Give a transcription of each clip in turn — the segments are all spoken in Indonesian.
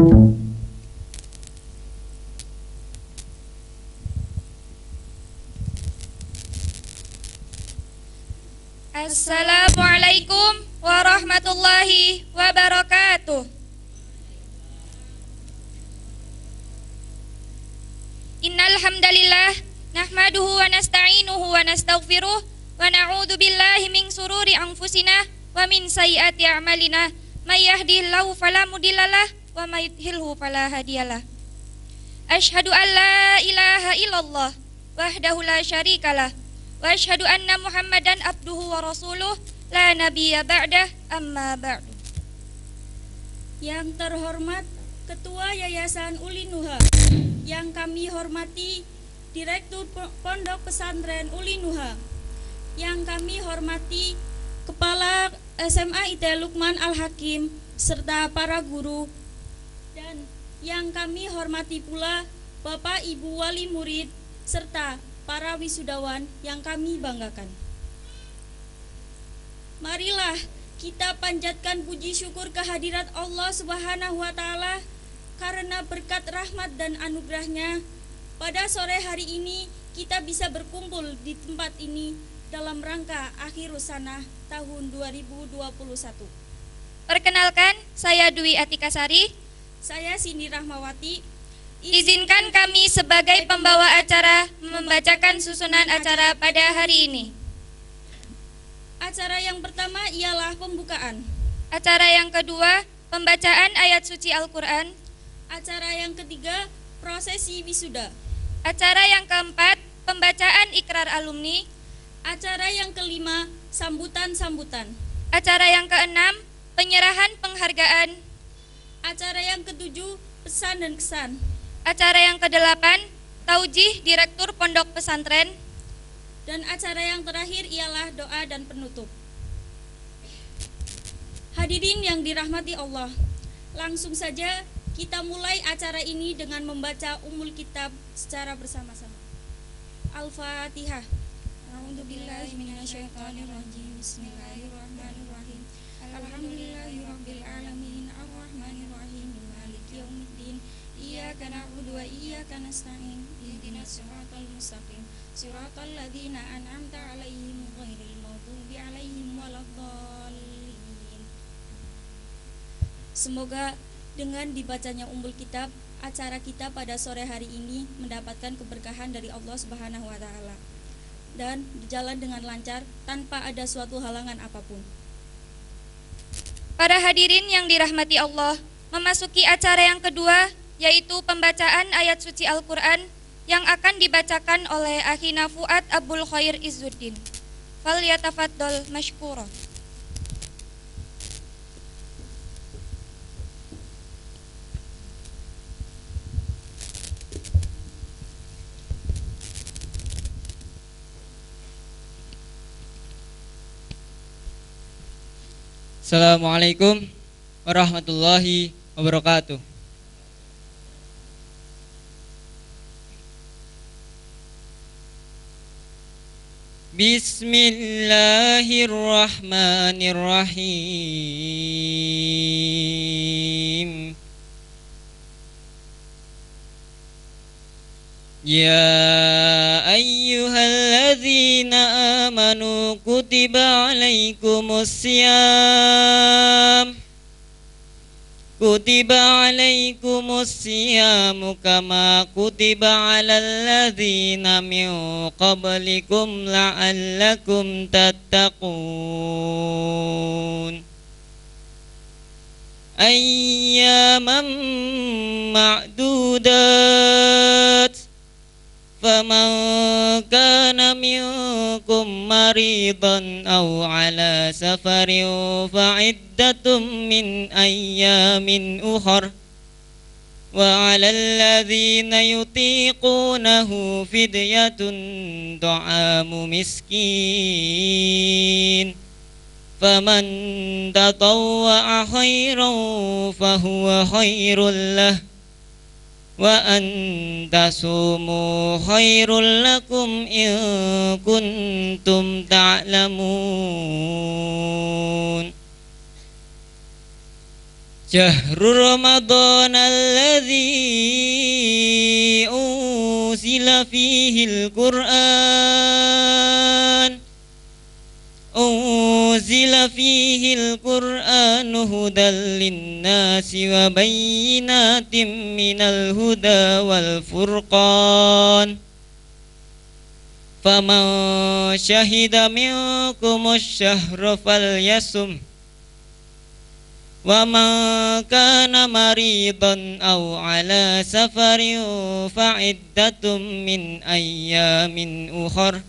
Assalamualaikum warahmatullahi wabarakatuh. Innal hamdalillah nahmaduhu wa nasta'inuhu wa nastaghfiruh wa na'udzu billahi min sururi anfusina wa min sayyiati a'malina may yahdihillahu fala mudhillalah wa may yudhlilhu fala hadiyalah. Asyhadu an la ilaha illallah wahdahu la syarikalah wa asyhadu anna Muhammadan abduhu wa rasuluh la nabiyya ba'dah amma ba'du. Yang terhormat Ketua Yayasan Uli Nuha, yang kami hormati Direktur Pondok Pesantren Uli Nuha, yang kami hormati Kepala SMA IT Lukman Al-Hakim serta para guru, dan yang kami hormati pula Bapak Ibu Wali Murid serta para wisudawan yang kami banggakan. Marilah kita panjatkan puji syukur kehadirat Allah Subhanahu wa Ta'ala, karena berkat rahmat dan anugerahnya pada sore hari ini kita bisa berkumpul di tempat ini dalam rangka Akhirus Sanah tahun 2021. Perkenalkan, saya Dwi Atikasari. Saya Cindy Rahmawati. Izinkan kami sebagai pembawa acara membacakan susunan acara pada hari ini. Acara yang pertama ialah pembukaan. Acara yang kedua, pembacaan ayat suci Al-Quran. Acara yang ketiga, prosesi wisuda. Acara yang keempat, pembacaan ikrar alumni. Acara yang kelima, sambutan-sambutan. Acara yang keenam, penyerahan penghargaan. Acara yang ketujuh, pesan dan kesan. Acara yang kedelapan, taujih Direktur Pondok Pesantren. Dan acara yang terakhir ialah doa dan penutup. Hadirin yang dirahmati Allah, langsung saja kita mulai acara ini dengan membaca Ummul Kitab secara bersama-sama. Al-Fatihah. A'udzubillahi minasyaitonirrajim. Bismillahirrahmanirrahim. Alhamdulillahirabbil alamin arrahmanirrahim maliki yaumiddin. Iyyaka na'budu wa iyyaka nasta'in. Ihdinas siratal mustaqim. Siratal ladzina an'amta 'alaihim ghairil maghdubi 'alaihim waladdallin. Semoga dengan dibacanya Ummul Kitab, acara kita pada sore hari ini mendapatkan keberkahan dari Allah Subhanahu wa Ta'ala dan berjalan dengan lancar tanpa ada suatu halangan apapun. Para hadirin yang dirahmati Allah, memasuki acara yang kedua, yaitu pembacaan ayat suci Al-Quran yang akan dibacakan oleh Akhina Fuad Abul Khair Izzuddin. Falyatafaddal mashkura. Assalamualaikum warahmatullahi wabarakatuh. Bismillahirrahmanirrahim. Ya ayyuhalladzina amanu kutiba alaikumus siyam kama kutiba alal ladzina min qablikum la'allakum tattaqun. Ayyaman ma'dudat. فمن كان منكم مريضا أو على سفر فعدة من أيام أخر وعلى الذين يطيقونه فدية طعام مسكين فمن تطوع خيرا فهو خير له وأن تصوموا خير لكم إن كنتم تعلمون. Syahrul Ramadan alladzi unzila fihil Qur'an hudan linnasi wa bayyinatin minal huda wal furqan faman syahida minkumus syahra falyasum wa man kana maridan aw ala safarin fa'iddatum min ayyamin ukhar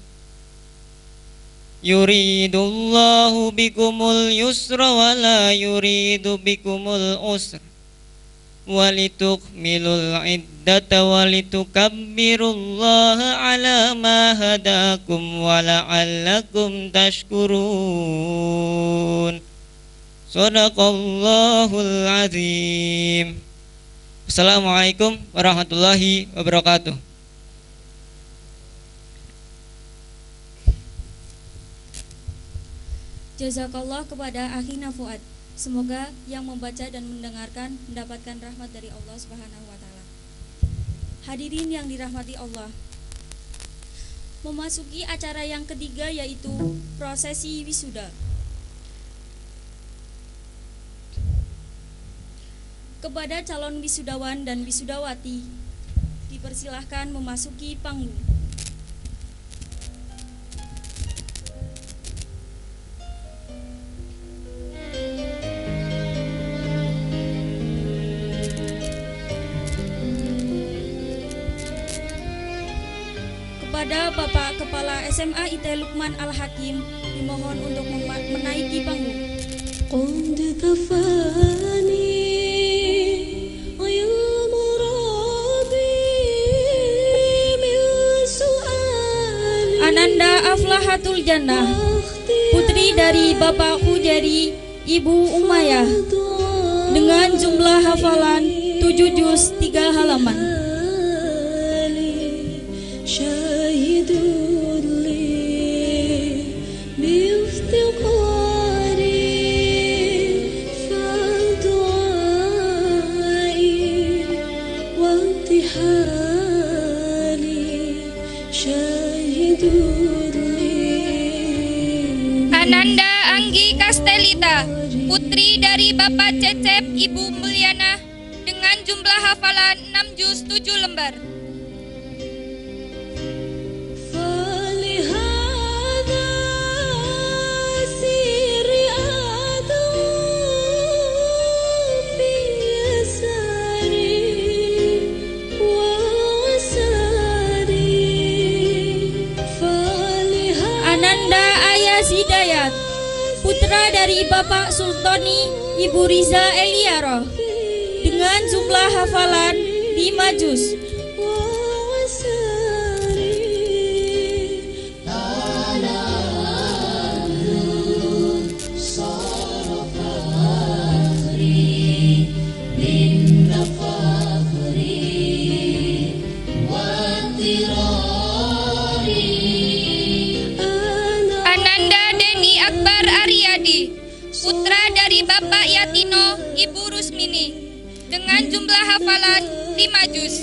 yuridullahu bikumul yusra wa la yuridu bikumul usra walitukmilul iddata walitukabbirullaha ala ma hadakum wa la'allakum tashkurun. Sadaqallahul azim. Assalamualaikum warahmatullahi wabarakatuh. Jazakallah kepada Akhina Fuad. Semoga yang membaca dan mendengarkan mendapatkan rahmat dari Allah Subhanahu wa taala. Hadirin yang dirahmati Allah. Memasuki acara yang ketiga yaitu prosesi wisuda. Kepada calon wisudawan dan wisudawati dipersilahkan memasuki panggung. Kepada Bapak Kepala SMA IT Lukman Al-Hakim dimohon untuk menaiki panggung. قد كفاني علم ربي من سؤالي. Ananda Aflahatul Jannah, putri dari Bapak Hujari Ibu Umayyah, dengan jumlah hafalan 7 juz 3 halaman. شاهد لي بافتقاري فدعائي وانتحالي شاهد لي. Ananda Anggi Kastelita, putri dari Bapak Cecep Ibu Mulyana, dengan jumlah hafalan 6 juz 7 lembar. Ananda Ayas Hidayat, putra dari Bapak Sultani Ibu Riza Eliaro, dengan jumlah hafalan 5 juz. Putra dari Bapak Yatino Ibu Rusmini, dengan jumlah hafalan 5 juz.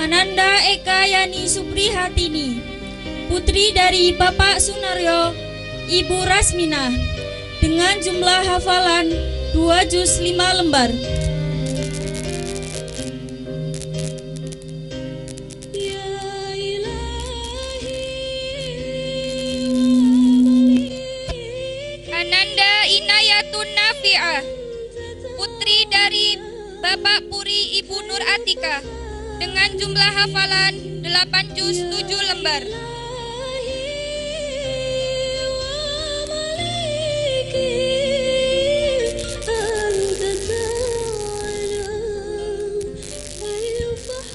Ananda Eka Yani Suprihatini, putri dari Bapak Sunaryo Ibu Rasmina, dengan jumlah hafalan 2 juz 5 lembar. Ananda Inayatun Nafi'ah, putri dari Bapak Puri Ibu Nur Atika, dengan jumlah hafalan 8 juz 7 lembar.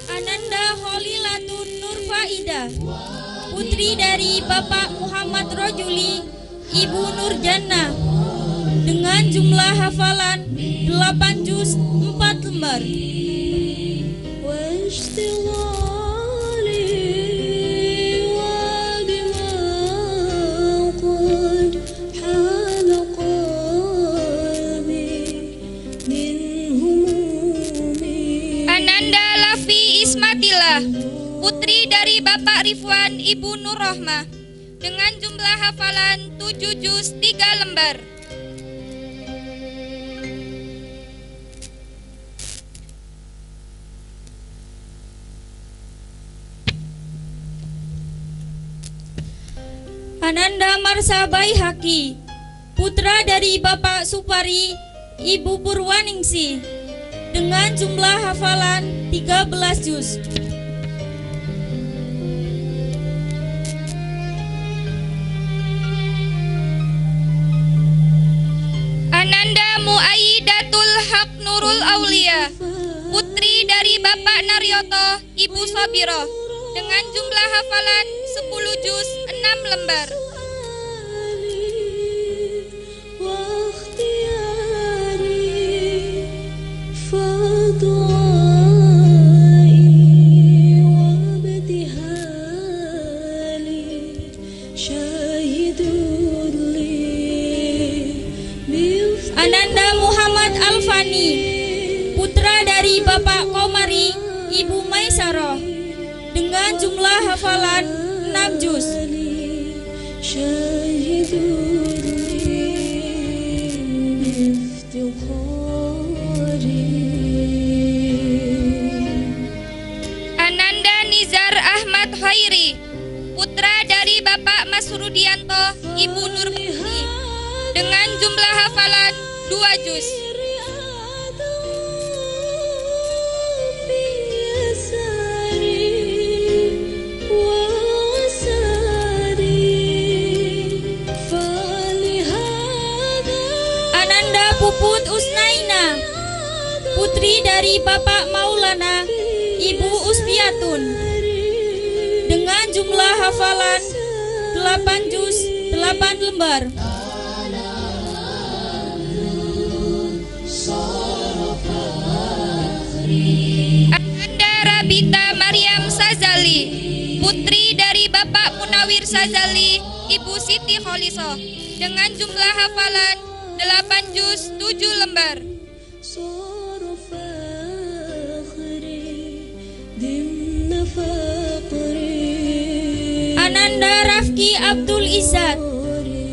Ananda Holilatun Nur Faida, putri dari Bapak Muhammad Rojuli, Ibu Nurjana, dengan jumlah hafalan 8 juz 4 lembar. واشتغالي وبما قد حال قلبي من همومي. Ananda Lafi Ismatillah, putri dari Bapak Rifwan Ibu Nur Rohmah, dengan jumlah hafalan 7 juz 3 lembar. Ananda Marsa Baihaqi, putra dari Bapak Supari, Ibu Purwaningsi, dengan jumlah hafalan 13 juz. Ananda Muayyidatul Haq Nurul Aulia, putri dari Bapak Naryoto, Ibu Sobiro, dengan jumlah hafalan 10 juz 6 lembar. Ananda Muhammad Alfani, putra dari Bapak Komari, Ibu Maisarah, dengan jumlah hafalan 6 juz. Ananda Nizar Ahmad Khairi, putra dari Bapak Masrudianto, Ibu Nurmukti, dengan jumlah hafalan 2 juz. Ananda Puput Usnaina, putri dari Bapak Maulana, Ibu Ustiatun, dengan jumlah hafalan 8 juz 8 lembar. Ananda Rabita Maryam Sazali, putri dari Bapak Munawir Sazali, Ibu Siti Kholiso, dengan jumlah hafalan 8 juz 7 lembar. Ananda Rafki Abdul Izzat,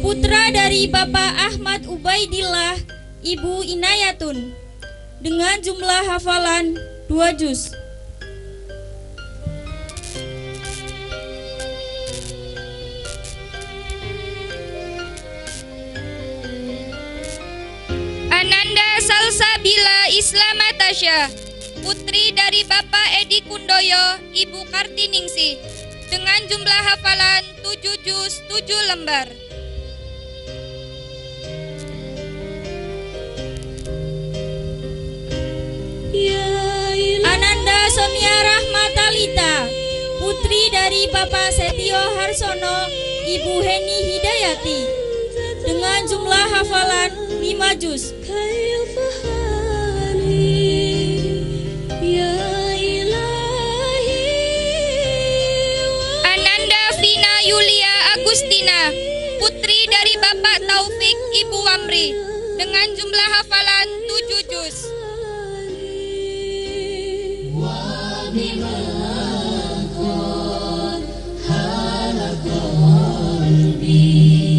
putra dari Bapak Ahmad Ubaidillah, Ibu Inayatun, dengan jumlah hafalan 2 juz. Ananda Salsabila Islamatasya, putri dari Bapak Edi Kundoyo, Ibu Kartiningsi, dengan jumlah hafalan 7 juz 7 lembar. Ananda Sonia Rahmatalita, putri dari Bapak Setio Harsono, Ibu Heni Hidayati, dengan jumlah hafalan 5 juz. Ananda Vina Yulia Agustina, putri dari Bapak Taufik Ibu Wamri, dengan jumlah hafalan 7 juz.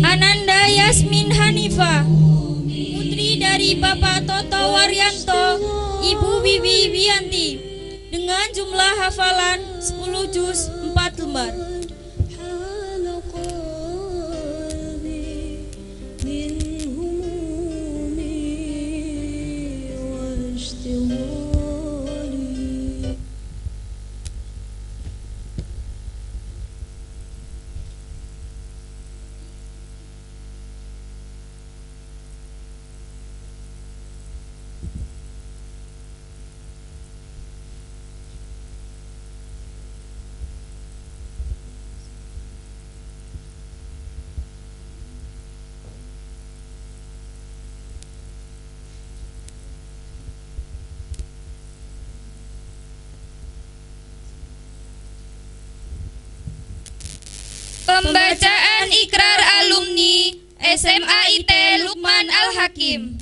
Ananda Yasmin Hanifa, putri dari Bapak Toto Waryanto, Ibu Bibi Wiyanti, dengan jumlah hafalan 10 juz 4 lembar. SMA IT Lukman Al-Hakim.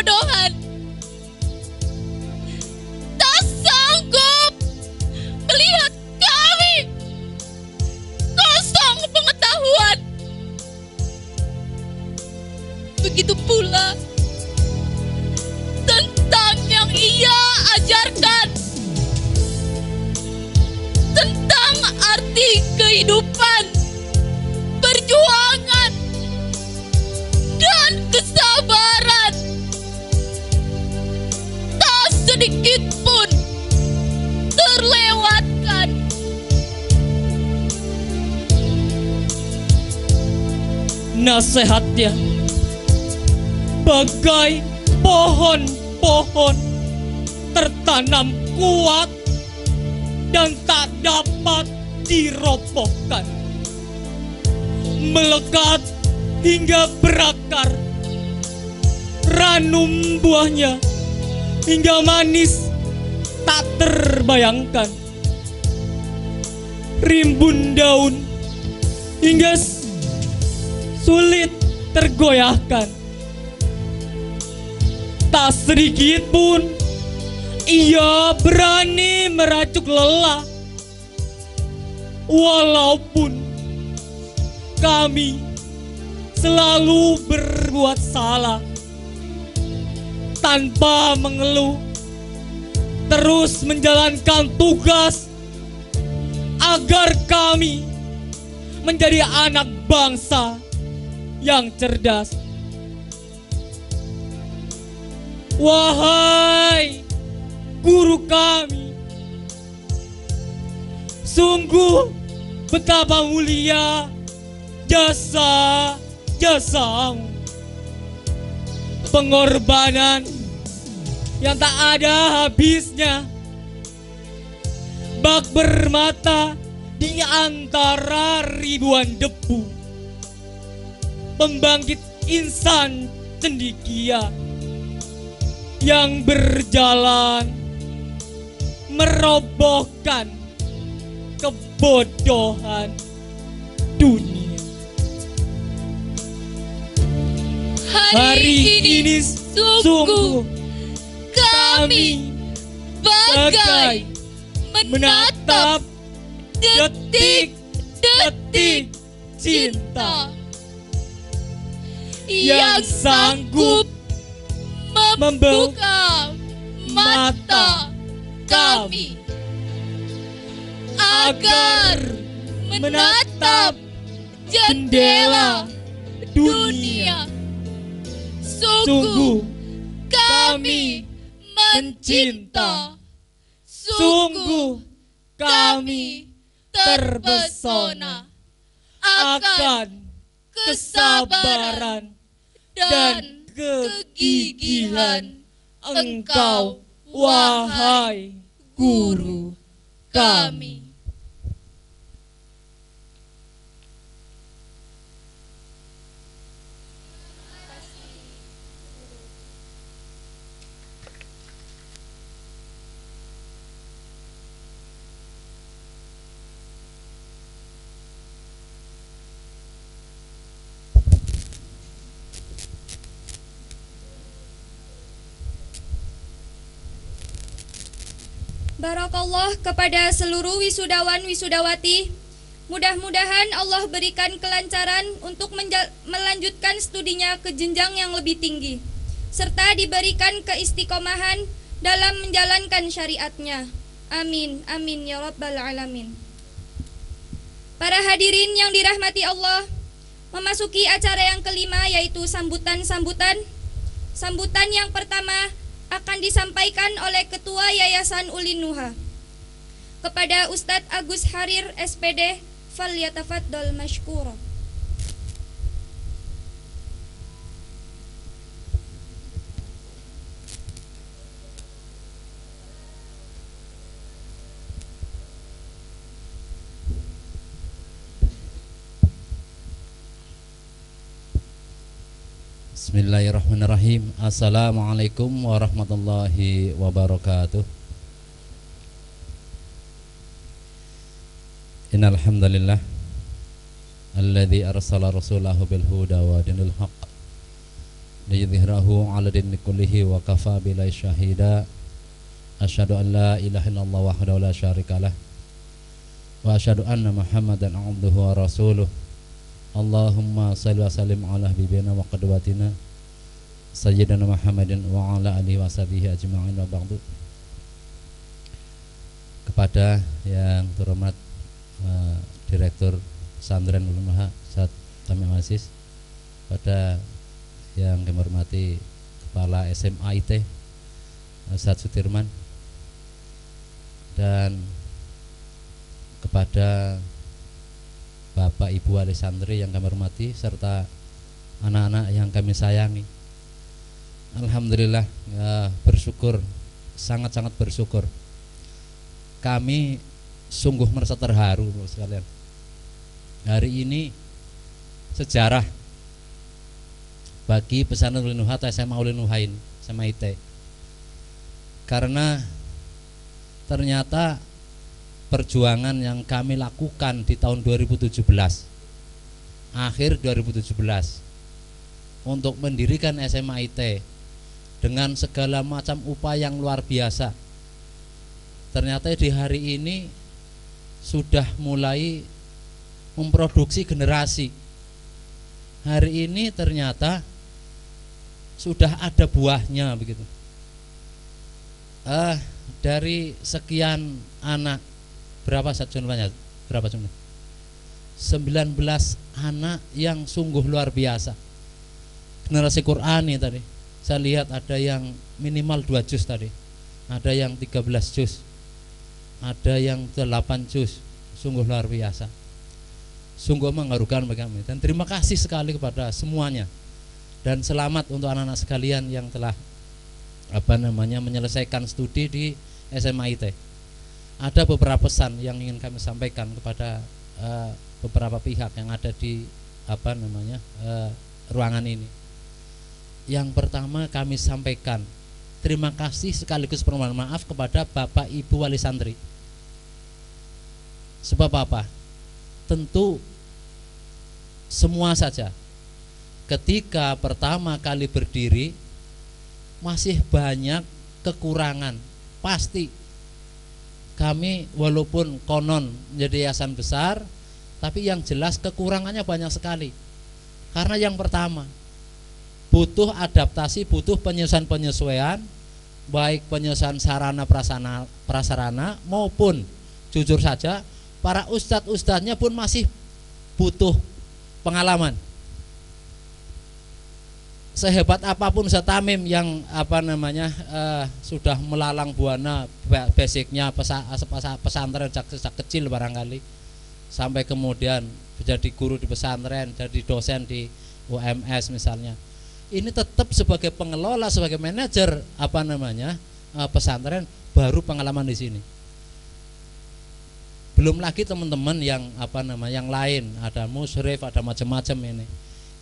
kebodohan. Tak sanggup melihat kami kosong pengetahuan. Begitu pula tentang yang ia ajarkan, tentang arti kehidupan, perjuangan, dan kesabaran. Tak sedikit pun terlewatkan. Nasihatnya bagai pohon-pohon tertanam kuat dan tak dapat dirobohkan, melekat hingga berakar, ranum buahnya hingga manis tak terbayangkan, rimbun daun hingga sulit tergoyahkan. Tak sedikit pun ia berani meracuk lelah, walaupun kami selalu berbuat salah. Tanpa mengeluh, terus menjalankan tugas agar kami menjadi anak bangsa yang cerdas. Wahai guru kami, sungguh betapa mulia jasa-jasamu, pengorbanan yang tak ada habisnya, bak bermata di antara ribuan debu, pembangkit insan cendekia yang berjalan merobohkan kebodohan dunia. Hari ini sungguh kami bagai menatap detik-detik cinta yang sanggup membuka mata kami agar menatap jendela dunia. Sungguh kami mencinta, sungguh kami terpesona akan kesabaran dan kegigihan engkau, wahai guru kami. Barakallah kepada seluruh wisudawan wisudawati. Mudah-mudahan Allah berikan kelancaran untuk melanjutkan studinya ke jenjang yang lebih tinggi, serta diberikan keistiqomahan dalam menjalankan syariatnya. Amin, amin ya rabbal alamin. Para hadirin yang dirahmati Allah, memasuki acara yang kelima, yaitu sambutan-sambutan. Sambutan yang pertama akan disampaikan oleh Ketua Yayasan Ulinuha kepada Ustadz Agus Harir SPD. Falyatafaddal mashkura. Bismillahirrahmanirrahim. Assalamualaikum warahmatullahi wabarakatuh. Innal hamdalillah alladzi arsala rasulahu bil huda wa dinil haqq liyudhhirahu 'ala dini kullihi wa kafa billahi syahida. Asyhadu an la ilaha illallah wahdahu la syarikalah wa asyhadu anna Muhammadan 'abduhu wa rasuluh. Allahumma shalli wa sallim ala habibina wa qudwatina sayyidina Muhammadin wa ala alihi wa sahbihi ajma'in wa ba'du. Kepada yang terhormat Direktur Pesantren Ulun Nuha Ustaz Tamim Aziz, pada yang kami hormati Kepala SMA IT Ustaz Sutirman, dan kepada Bapak Ibu wali santri yang kami hormati serta anak-anak yang kami sayangi. Alhamdulillah, ya, bersyukur, sangat-sangat bersyukur. Kami sungguh merasa terharu sekalian. Hari ini sejarah bagi pesantren Ulun Nuha atau SMA Ulun Nuha ini, SMA IT. Karena ternyata perjuangan yang kami lakukan di tahun 2017, akhir 2017, untuk mendirikan SMA IT dengan segala macam upaya yang luar biasa, ternyata di hari ini sudah mulai memproduksi generasi. Hari ini ternyata sudah ada buahnya begitu. Dari sekian anak, berapa jumlahnya? Berapa jumlah? 19 anak yang sungguh luar biasa. Generasi Qur'ani tadi. Saya lihat ada yang minimal 2 juz tadi. Ada yang 13 juz. Ada yang 8 juz. Sungguh luar biasa. Sungguh mengharukan bagi kami. Dan terima kasih sekali kepada semuanya. Dan selamat untuk anak-anak sekalian yang telah menyelesaikan studi di SMA IT. Ada beberapa pesan yang ingin kami sampaikan kepada beberapa pihak yang ada di ruangan ini. Yang pertama kami sampaikan terima kasih sekaligus permohonan maaf kepada Bapak Ibu wali santri. Sebab apa? Tentu semua saja ketika pertama kali berdiri masih banyak kekurangan. Pasti kami walaupun konon menjadi yayasan besar, tapi yang jelas kekurangannya banyak sekali. Karena yang pertama, butuh adaptasi, butuh penyesuaian, baik penyesuaian sarana prasarana maupun jujur saja para ustadz-ustadznya pun masih butuh pengalaman. Sehebat apapun Ustaz Tamim yang sudah melalang buana basicnya pesantren sejak kecil barangkali, sampai kemudian menjadi guru di pesantren, jadi dosen di UMS misalnya. Ini tetap sebagai pengelola, sebagai manajer pesantren, baru pengalaman di sini. Belum lagi teman-teman yang yang lain, ada musyrif, ada macam-macam ini.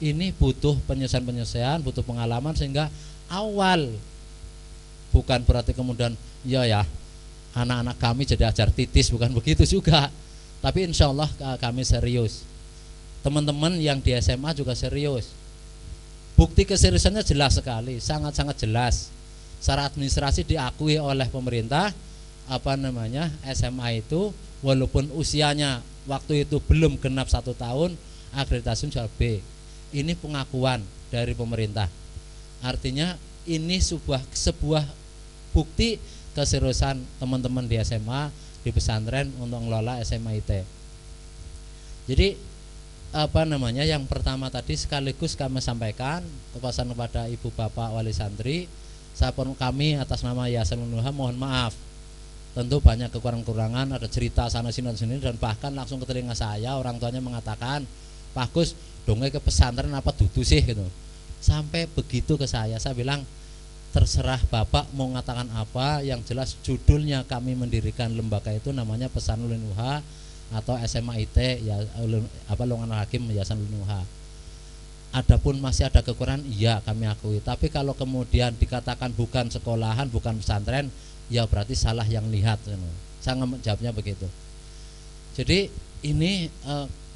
Ini butuh penyesuaian, butuh pengalaman, sehingga awal, bukan berarti kemudian ya anak-anak kami jadi ajar titis, bukan begitu juga. Tapi insya Allah kami serius. Teman-teman yang di SMA juga serius. Bukti keseriusannya jelas sekali, sangat-sangat jelas. Secara administrasi diakui oleh pemerintah SMA itu walaupun usianya waktu itu belum genap 1 tahun, akreditasi sudah B. Ini pengakuan dari pemerintah. Artinya ini sebuah bukti keseriusan teman-teman di SMA, di pesantren untuk mengelola SMA IT. Jadi yang pertama tadi sekaligus kami sampaikan pesan kepada ibu bapak wali santri, kami atas nama Yayasan Ulun Nuha mohon maaf. Tentu banyak kekurangan-kekurangan, ada cerita sana sini dan bahkan langsung ke telinga saya orang tuanya mengatakan, Pak Gus, dongeng ke pesantren apa dudu sih gitu. Sampai begitu ke saya bilang terserah Bapak mau mengatakan apa, yang jelas judulnya kami mendirikan lembaga itu namanya Pesantren Ulun Nuha atau SMA IT ya Longan Hakim Yayasan Ulun Nuha. Adapun masih ada kekurangan, iya kami akui. Tapi kalau kemudian dikatakan bukan sekolahan, bukan pesantren, ya berarti salah yang lihat. Saya jawabnya begitu. Jadi ini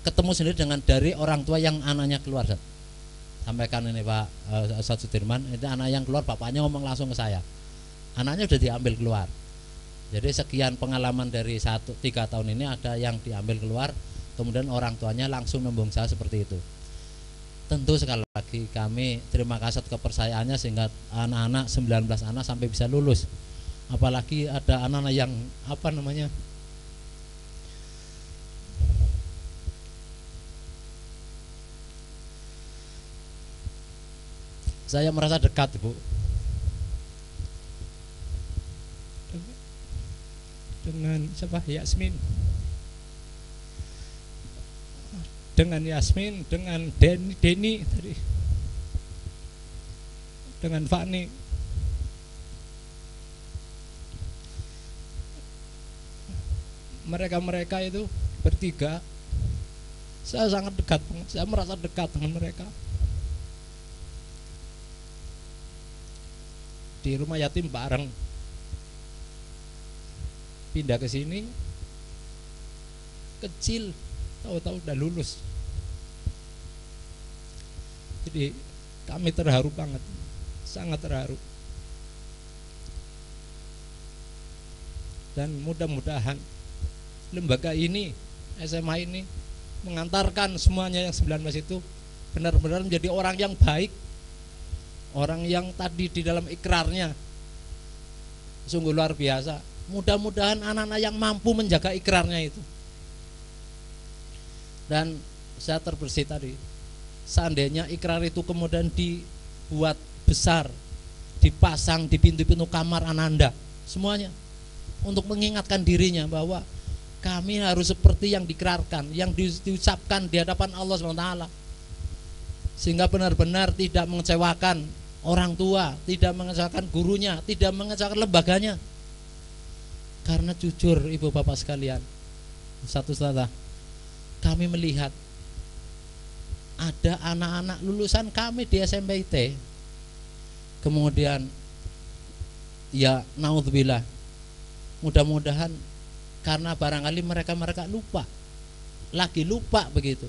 ketemu sendiri dengan dari orang tua yang anaknya keluar. sampaikan ini Pak Ustadz Sudirman, itu anak yang keluar bapaknya ngomong langsung ke saya, anaknya udah diambil keluar. Jadi sekian pengalaman dari 3 tahun ini ada yang diambil keluar, kemudian orang tuanya langsung nembung saya seperti itu. Tentu sekali lagi kami terima kasih atas kepercayaannya sehingga anak-anak 19 anak sampai bisa lulus. Apalagi ada anak-anak yang saya merasa dekat, Ibu, dengan siapa? Yasmin, dengan Denny tadi, dengan Fani. Mereka itu bertiga, saya sangat dekat, saya merasa dekat dengan mereka. Di rumah yatim bareng, pindah ke sini kecil, tahu-tahu udah lulus. Jadi kami terharu banget, sangat terharu. Dan mudah-mudahan lembaga ini, SMA ini, mengantarkan semuanya yang 19 itu benar-benar menjadi orang yang baik, orang yang tadi di dalam ikrarnya sungguh luar biasa. Mudah-mudahan anak-anak yang mampu menjaga ikrarnya itu. Dan saya terbersih tadi, seandainya ikrar itu kemudian dibuat besar, dipasang di pintu-pintu kamar Ananda semuanya, untuk mengingatkan dirinya bahwa kami harus seperti yang diikrarkan, yang diucapkan di hadapan Allah SWT, sehingga benar-benar tidak mengecewakan orang tua, tidak mengecewakan gurunya, tidak mengecewakan lembaganya. Karena jujur ibu bapak sekalian, Ustadzah, kami melihat ada anak-anak lulusan kami di SMPT, kemudian ya naudzubillah, mudah-mudahan karena barangkali mereka lupa begitu,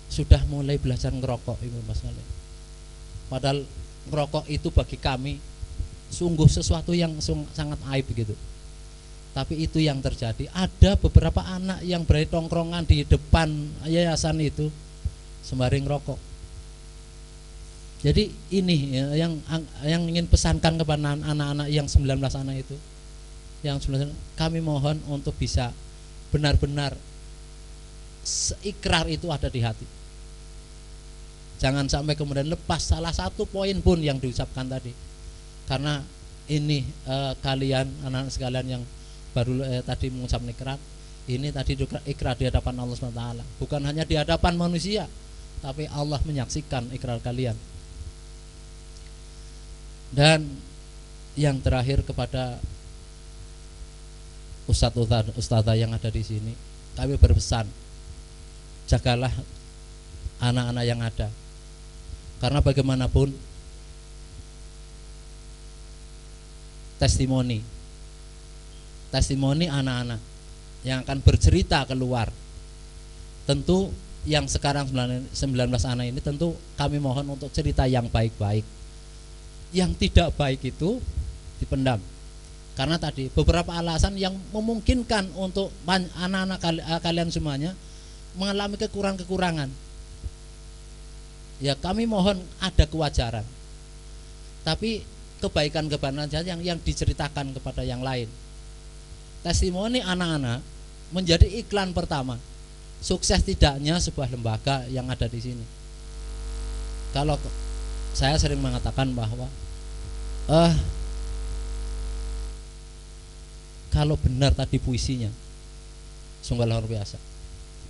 sudah mulai belajar ngerokok, ibu bapak sekalian. Padahal ngerokok itu bagi kami sungguh sesuatu yang sangat aib begitu. Tapi itu yang terjadi. Ada beberapa anak yang berada tongkrongan di depan yayasan itu sembari ngerokok. Jadi ini ya, yang ingin pesankan kepada anak-anak yang 19 anak itu, yang 19, kami mohon untuk bisa benar-benar ikrar itu ada di hati. Jangan sampai kemudian lepas salah satu poin pun yang diucapkan tadi. Karena ini kalian anak-anak sekalian yang baru tadi mengucap ikrar, ini tadi ikrar di hadapan Allah SWT, bukan hanya di hadapan manusia, tapi Allah menyaksikan ikrar kalian. Dan yang terakhir kepada ustadzah yang ada di sini, kami berpesan, jagalah anak-anak yang ada. Karena bagaimanapun testimoni anak-anak yang akan bercerita keluar, tentu yang sekarang 19 anak ini tentu kami mohon untuk cerita yang baik-baik. Yang tidak baik itu dipendam. Karena tadi beberapa alasan yang memungkinkan untuk anak-anak kalian semuanya mengalami kekurangan-kekurangan. Ya kami mohon ada kewajaran, tapi kebaikan-kebaikan saja yang diceritakan kepada yang lain. Testimoni anak-anak menjadi iklan pertama sukses tidaknya sebuah lembaga yang ada di sini. Kalau saya sering mengatakan bahwa kalau benar tadi puisinya sungguh luar biasa,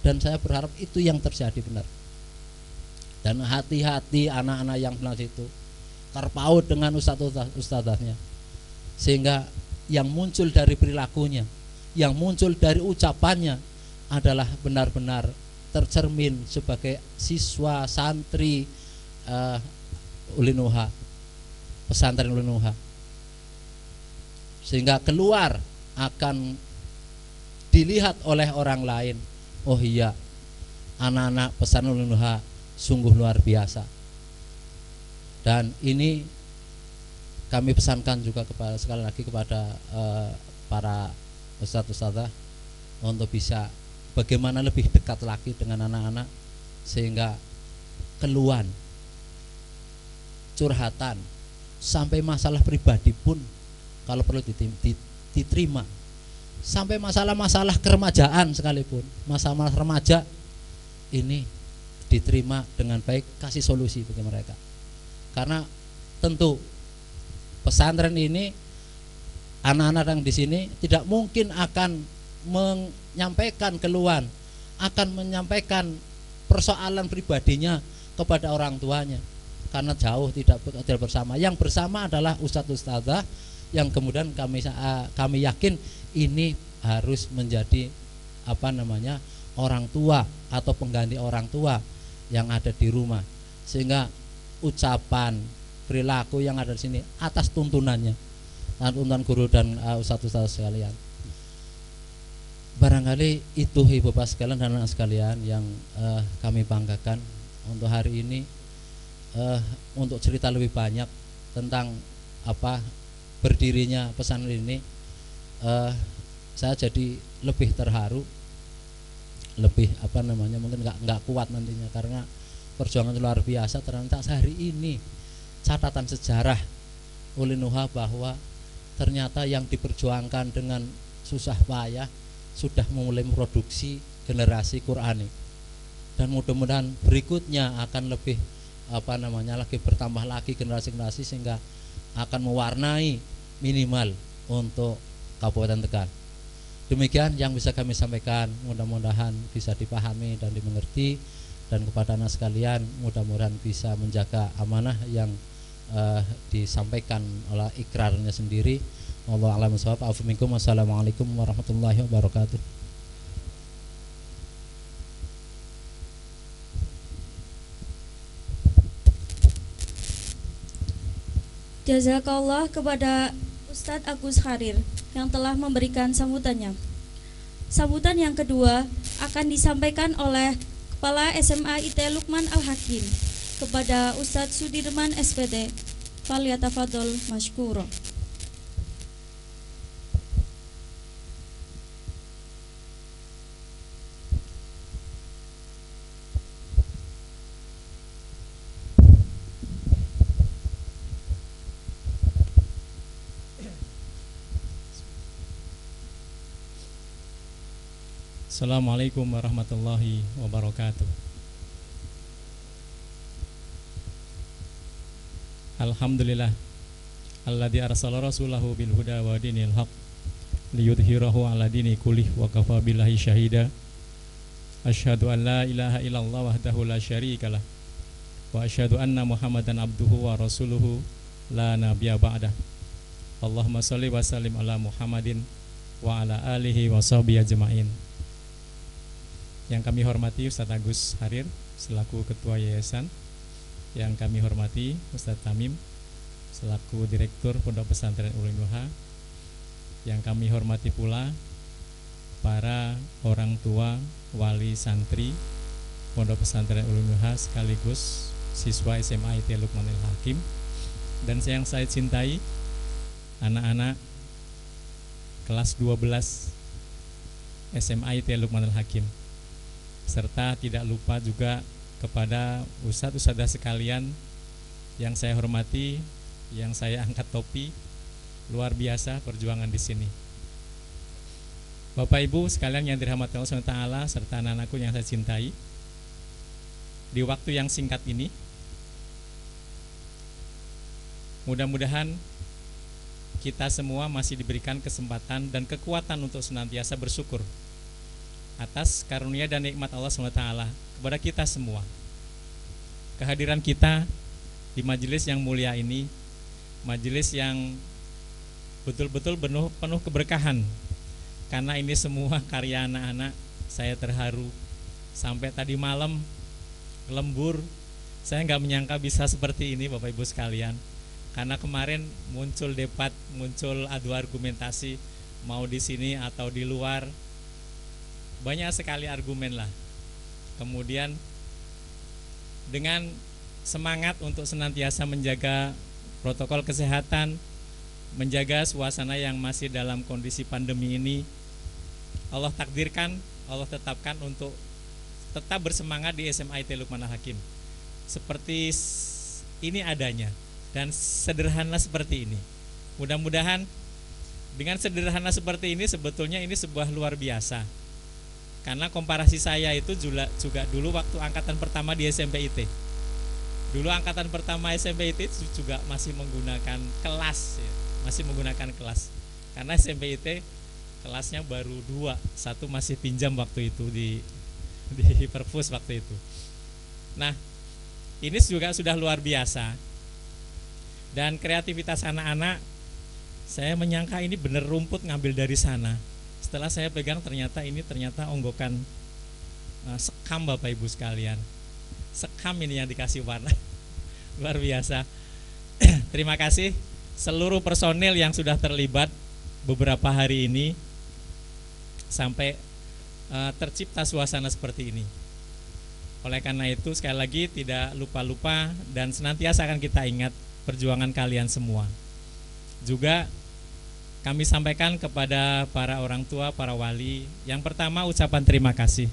dan saya berharap itu yang terjadi benar. Dan hati-hati anak-anak yang benar itu terpaut dengan ustadzahnya, sehingga yang muncul dari perilakunya, yang muncul dari ucapannya adalah benar-benar tercermin sebagai siswa santri Ulinuha, pesantren Ulinuha, sehingga keluar akan dilihat oleh orang lain. Oh iya, anak-anak pesantren Ulinuha sungguh luar biasa. Dan ini kami pesankan juga sekali lagi kepada para ustadz-ustadzah untuk bisa bagaimana lebih dekat lagi dengan anak-anak, sehingga keluhan, curhatan, sampai masalah pribadi pun kalau perlu diterima, sampai masalah-masalah keremajaan sekalipun, masalah remaja ini diterima dengan baik, kasih solusi bagi mereka. Karena tentu pesantren ini, anak-anak yang di sini tidak mungkin akan menyampaikan keluhan, akan menyampaikan persoalan pribadinya kepada orang tuanya, karena jauh tidak bersama. Yang bersama adalah ustadz-ustadzah yang kemudian kami yakin ini harus menjadi orang tua atau pengganti orang tua yang ada di rumah, sehingga ucapan, perilaku yang ada di sini atas tuntunannya, tuntunan guru dan ustadz-ustadz sekalian. Barangkali itu ibu bapak sekalian dan anak sekalian yang kami banggakan untuk hari ini. Untuk cerita lebih banyak tentang berdirinya pesantren ini, saya jadi lebih terharu, lebih mungkin nggak kuat nantinya, karena perjuangan luar biasa. Ternyata hari ini catatan sejarah Ulinuha bahwa ternyata yang diperjuangkan dengan susah payah sudah mulai memproduksi generasi Qurani, dan mudah-mudahan berikutnya akan lebih lagi bertambah lagi generasi-generasi, sehingga akan mewarnai minimal untuk Kabupaten Tegal. Demikian yang bisa kami sampaikan, mudah-mudahan bisa dipahami dan dimengerti, dan kepada anak sekalian mudah-mudahan bisa menjaga amanah yang disampaikan oleh ikrarnya sendiri. Wallahu a'lam bishawab. Assalamualaikum warahmatullahi wabarakatuh. Jazakallah kepada Ustadz Agus Kharir yang telah memberikan sambutannya. Sambutan yang kedua akan disampaikan oleh Kepala SMA IT Lukman Al-Hakim kepada Ustadz Sudirman SPD. Falyatafadhol mashkura. Assalamualaikum warahmatullahi wabarakatuh. Alhamdulillah alladzi arsala rasulahu bil huda wa dinil haq liyudhhirahu ala dini kullih wa kafa billahi syahida. Asyhadu an la ilaha illallah wahdahu la syarikalah wa asyhadu anna Muhammadan abduhu wa rasuluhu la nabiyya ba'dah. Allahumma shalli wa sallim ala Muhammadin wa ala alihi wa sahbihi ajmain. Yang kami hormati Ustadz Agus Kharir selaku Ketua Yayasan, yang kami hormati Ustadz Tamim selaku Direktur Pondok Pesantren Ulinuha, yang kami hormati pula para orang tua, wali santri Pondok Pesantren Ulinuha sekaligus siswa SMA IT Lukman Al-Hakim, dan yang saya cintai anak-anak kelas 12 SMA IT Lukman Al-Hakim, serta tidak lupa juga kepada ustadz-ustadzah sekalian yang saya hormati, yang saya angkat topi. Luar biasa perjuangan di sini. Bapak Ibu sekalian yang dirahmati Allah SWT, serta anak-anakku yang saya cintai, di waktu yang singkat ini mudah-mudahan kita semua masih diberikan kesempatan dan kekuatan untuk senantiasa bersyukur atas karunia dan nikmat Allah SWT kepada kita semua. Kehadiran kita di majelis yang mulia ini, majelis yang betul-betul penuh keberkahan, karena ini semua karya anak-anak. Saya terharu sampai tadi malam lembur. Saya nggak menyangka bisa seperti ini Bapak Ibu sekalian, karena kemarin muncul debat, muncul adu argumentasi, mau di sini atau di luar, banyak sekali argumen lah. Kemudian dengan semangat untuk senantiasa menjaga protokol kesehatan, menjaga suasana yang masih dalam kondisi pandemi ini. Allah takdirkan, Allah tetapkan untuk tetap bersemangat di SMA IT Luqmanul Hakim. Seperti ini adanya dan sederhana seperti ini. Mudah-mudahan dengan sederhana seperti ini sebetulnya ini sebuah luar biasa. Karena komparasi saya itu juga dulu waktu angkatan pertama di SMP IT. Dulu angkatan pertama SMP IT juga masih menggunakan kelas ya. Masih menggunakan kelas. Karena SMP IT kelasnya baru 2, 1 masih pinjam waktu itu di perpus waktu itu. Nah, ini juga sudah luar biasa. Dan kreativitas anak-anak, saya menyangka ini bener rumput ngambil dari sana. Setelah saya pegang ternyata onggokan sekam Bapak Ibu sekalian. Sekam ini yang dikasih warna. Luar biasa. Terima kasih seluruh personil yang sudah terlibat beberapa hari ini sampai tercipta suasana seperti ini. Oleh karena itu sekali lagi tidak lupa-lupa dan senantiasa akan kita ingat perjuangan kalian semua. Juga kami sampaikan kepada para orang tua, para wali, yang pertama ucapan terima kasih.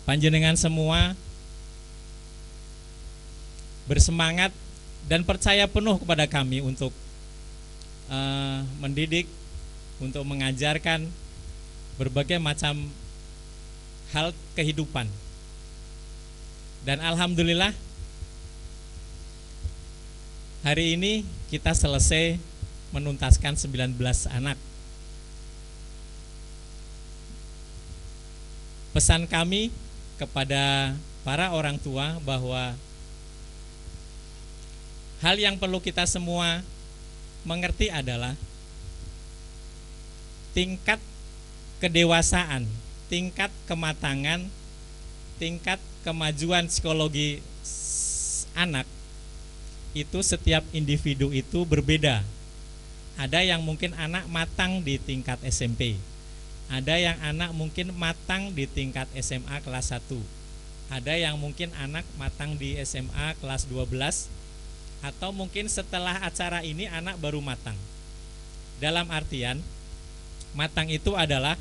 Panjenengan semua bersemangat dan percaya penuh kepada kami untuk mendidik, untuk mengajarkan berbagai macam hal kehidupan. Dan alhamdulillah hari ini kita selesai menuntaskan 19 anak. Pesan kami kepada para orang tua bahwa hal yang perlu kita semua mengerti adalah tingkat kedewasaan, tingkat kematangan, tingkat kemajuan psikologi anak itu setiap individu itu berbeda. Ada yang mungkin anak matang di tingkat SMP. Ada yang anak mungkin matang di tingkat SMA kelas 1. Ada yang mungkin anak matang di SMA kelas 12. Atau mungkin setelah acara ini anak baru matang. Dalam artian matang itu adalah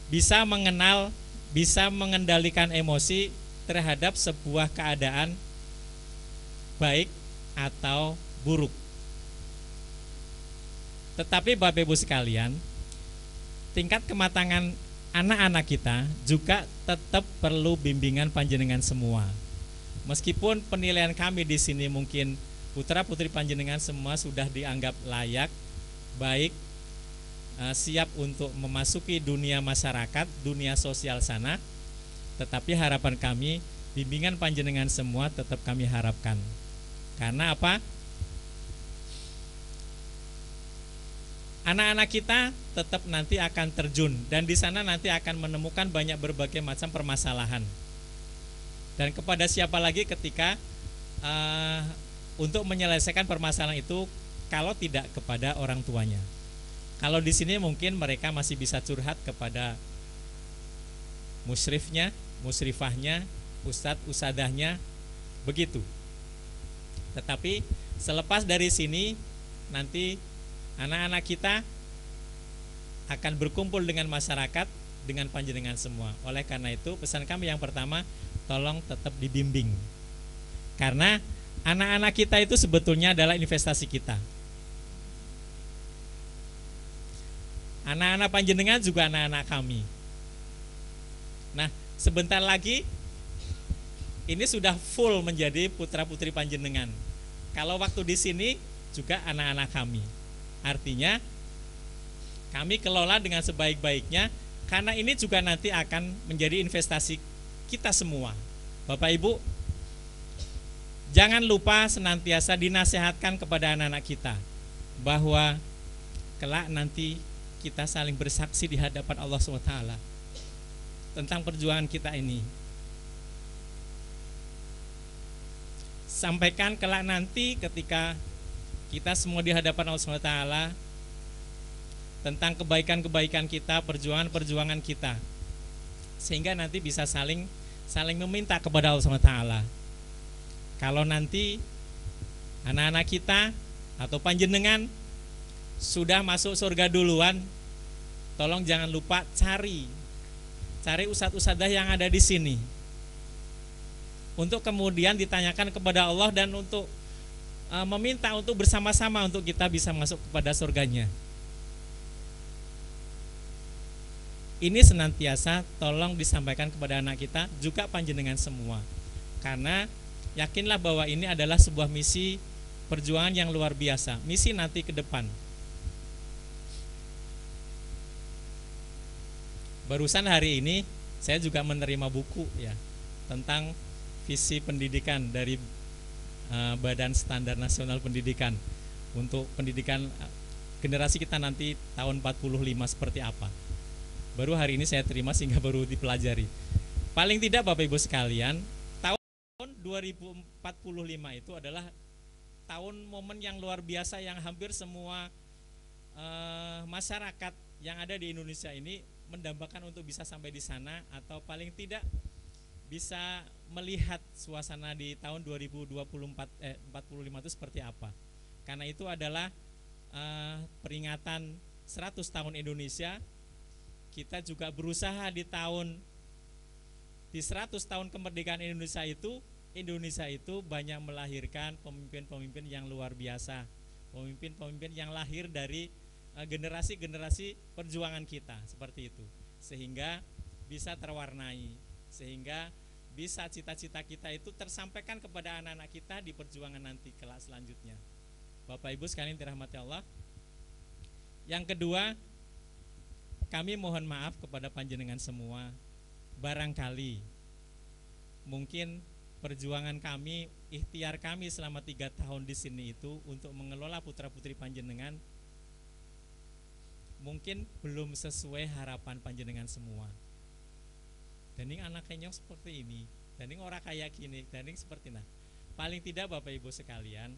bisa mengenal, bisa mengendalikan emosi terhadap sebuah keadaan baik atau buruk. Tetapi Bapak Ibu sekalian, tingkat kematangan anak-anak kita juga tetap perlu bimbingan panjenengan semua. Meskipun penilaian kami di sini mungkin putra-putri panjenengan semua sudah dianggap layak, baik, siap untuk memasuki dunia masyarakat, dunia sosial sana, tetapi harapan kami, bimbingan panjenengan semua tetap kami harapkan. Karena apa? Anak-anak kita tetap nanti akan terjun dan di sana nanti akan menemukan banyak berbagai macam permasalahan. Dan kepada siapa lagi ketika untuk menyelesaikan permasalahan itu kalau tidak kepada orang tuanya. Kalau di sini mungkin mereka masih bisa curhat kepada musyrifnya, musyrifahnya, ustadz, usadahnya, begitu. Tetapi selepas dari sini nanti anak-anak kita akan berkumpul dengan masyarakat, dengan panjenengan semua. Oleh karena itu pesan kami yang pertama, tolong tetap dibimbing. Karena anak-anak kita itu sebetulnya adalah investasi kita. Anak-anak panjenengan juga anak-anak kami. Nah, sebentar lagi ini sudah full menjadi putra-putri panjenengan. Kalau waktu di sini juga anak-anak kami. Artinya kami kelola dengan sebaik-baiknya karena ini juga nanti akan menjadi investasi kita semua. Bapak Ibu, jangan lupa senantiasa dinasehatkan kepada anak-anak kita bahwa kelak nanti kita saling bersaksi di hadapan Allah SWT tentang perjuangan kita ini. Sampaikan kelak nanti ketika kita semua di hadapan Allah SWT tentang kebaikan-kebaikan kita, perjuangan-perjuangan kita, sehingga nanti bisa saling saling meminta kepada Allah SWT. Kalau nanti anak-anak kita atau panjenengan sudah masuk surga duluan, tolong jangan lupa cari ustadz-ustadzah yang ada di sini, untuk kemudian ditanyakan kepada Allah dan untuk meminta untuk bersama-sama untuk kita bisa masuk kepada surganya. Ini senantiasa tolong disampaikan kepada anak kita, juga panjenengan semua. Karena yakinlah bahwa ini adalah sebuah misi perjuangan yang luar biasa, misi nanti ke depan. Barusan hari ini saya juga menerima buku ya tentang visi pendidikan dari Badan Standar Nasional Pendidikan untuk pendidikan generasi kita nanti tahun 45 seperti apa. Baru hari ini saya terima sehingga baru dipelajari. Paling tidak Bapak Ibu sekalian, tahun 2045 itu adalah tahun momen yang luar biasa yang hampir semua masyarakat yang ada di Indonesia ini mendambakan untuk bisa sampai di sana, atau paling tidak bisa melihat suasana di tahun 2045 itu seperti apa. Karena itu adalah peringatan 100 tahun Indonesia. Kita juga berusaha di 100 tahun kemerdekaan Indonesia itu banyak melahirkan pemimpin-pemimpin yang luar biasa, pemimpin-pemimpin yang lahir dari generasi-generasi perjuangan kita seperti itu, sehingga bisa terwarnai, sehingga bisa cita-cita kita itu tersampaikan kepada anak-anak kita di perjuangan nanti kelak selanjutnya. Bapak Ibu sekalian dirahmati Allah. Yang kedua, kami mohon maaf kepada panjenengan semua, barangkali mungkin perjuangan kami, ikhtiar kami selama 3 tahun di sini itu untuk mengelola putra-putri panjenengan mungkin belum sesuai harapan panjenengan semua. Dan ini anak kenyong seperti ini, dan ini orang kayak gini, dan ini seperti nah. Paling tidak Bapak Ibu sekalian,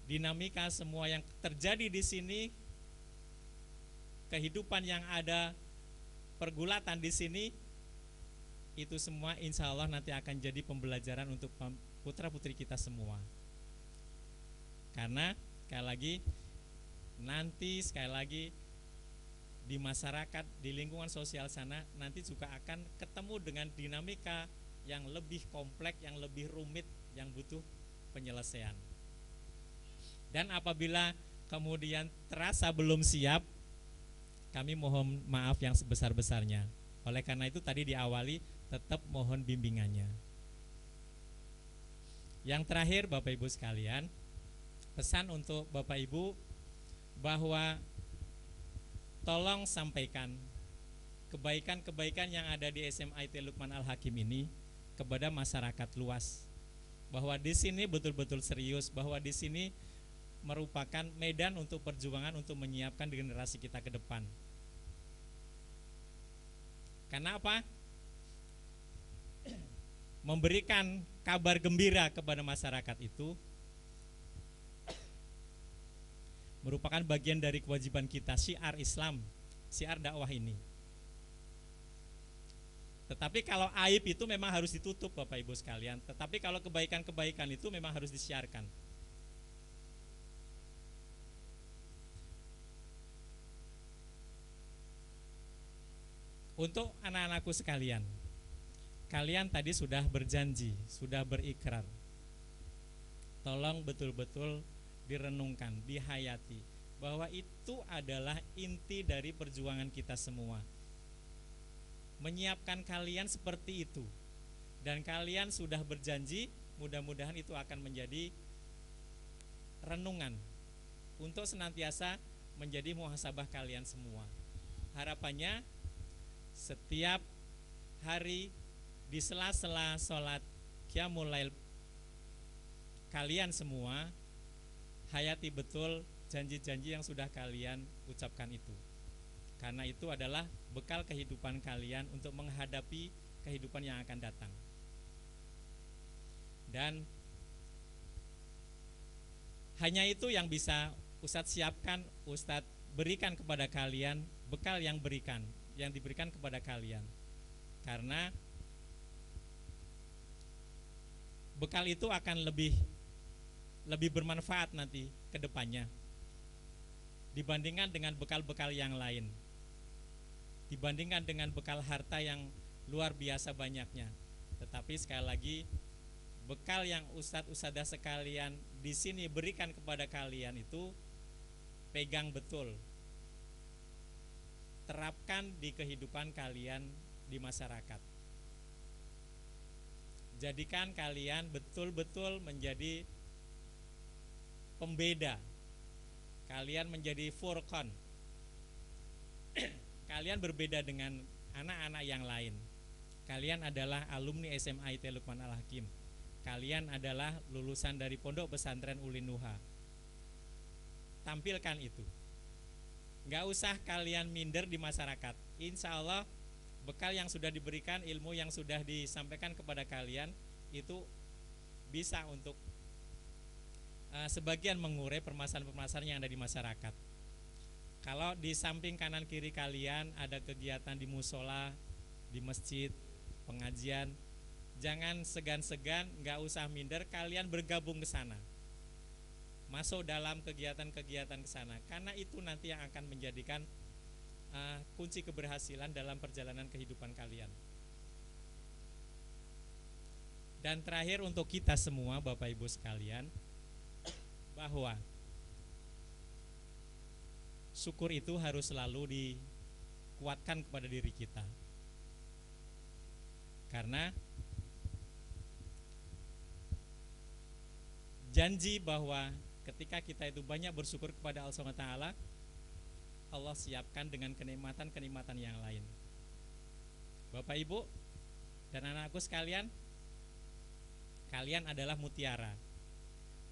dinamika semua yang terjadi di sini, kehidupan yang ada, pergulatan di sini, itu semua insya Allah nanti akan jadi pembelajaran untuk putra-putri kita semua. Karena sekali lagi nanti di masyarakat, di lingkungan sosial sana nanti juga akan ketemu dengan dinamika yang lebih kompleks, yang lebih rumit, yang butuh penyelesaian. Dan apabila kemudian terasa belum siap, kami mohon maaf yang sebesar-besarnya. Oleh karena itu tadi diawali tetap mohon bimbingannya. Yang terakhir Bapak Ibu sekalian, pesan untuk Bapak Ibu bahwa tolong sampaikan kebaikan-kebaikan yang ada di SMA IT Luqman Al-Hakim ini kepada masyarakat luas. Bahwa di sini betul-betul serius, bahwa di sini merupakan medan untuk perjuangan untuk menyiapkan generasi kita ke depan. Karena apa? Memberikan kabar gembira kepada masyarakat itu merupakan bagian dari kewajiban kita, syiar Islam, syiar dakwah ini. Tetapi kalau aib itu memang harus ditutup Bapak Ibu sekalian. Tetapi kalau kebaikan-kebaikan itu memang harus disiarkan. Untuk anak-anakku sekalian, kalian tadi sudah berjanji, sudah berikrar. Tolong betul-betul direnungkan, dihayati, bahwa itu adalah inti dari perjuangan kita semua. Menyiapkan kalian seperti itu. Dan kalian sudah berjanji, mudah-mudahan itu akan menjadi renungan untuk senantiasa menjadi muhasabah kalian semua. Harapannya setiap hari di sela-sela sholat qiyamul lail kalian semua hayati betul janji-janji yang sudah kalian ucapkan itu. Karena itu adalah bekal kehidupan kalian untuk menghadapi kehidupan yang akan datang. Dan hanya itu yang bisa Ustadz siapkan, Ustadz berikan kepada kalian, bekal yang diberikan kepada kalian. Karena bekal itu akan lebih bermanfaat nanti ke depannya dibandingkan dengan bekal-bekal yang lain, dibandingkan dengan bekal harta yang luar biasa banyaknya. Tetapi sekali lagi, bekal yang ustadz-ustadzah sekalian di sini berikan kepada kalian itu pegang betul, terapkan di kehidupan kalian di masyarakat. Jadikan kalian betul-betul menjadi pembeda. Kalian menjadi furqan. Kalian berbeda dengan anak-anak yang lain. Kalian adalah alumni SMA IT Luqman Al-Hakim. Kalian adalah lulusan dari Pondok Pesantren Ulinuha. Tampilkan itu. Nggak usah kalian minder di masyarakat. Insya Allah bekal yang sudah diberikan, ilmu yang sudah disampaikan kepada kalian itu bisa untuk sebagian mengurai permasalahan-permasalahan yang ada di masyarakat. Kalau di samping kanan kiri kalian ada kegiatan di musola, di masjid, pengajian, jangan segan-segan, nggak usah minder, kalian bergabung ke sana, masuk dalam kegiatan-kegiatan ke sana, karena itu nanti yang akan menjadikan kunci keberhasilan dalam perjalanan kehidupan kalian. Dan terakhir untuk kita semua Bapak Ibu sekalian, bahwa syukur itu harus selalu dikuatkan kepada diri kita. Karena janji bahwa ketika kita itu banyak bersyukur kepada Allah SWT, Allah siapkan dengan kenikmatan-kenikmatan yang lain. Bapak Ibu dan anak-anakku sekalian, kalian adalah mutiara.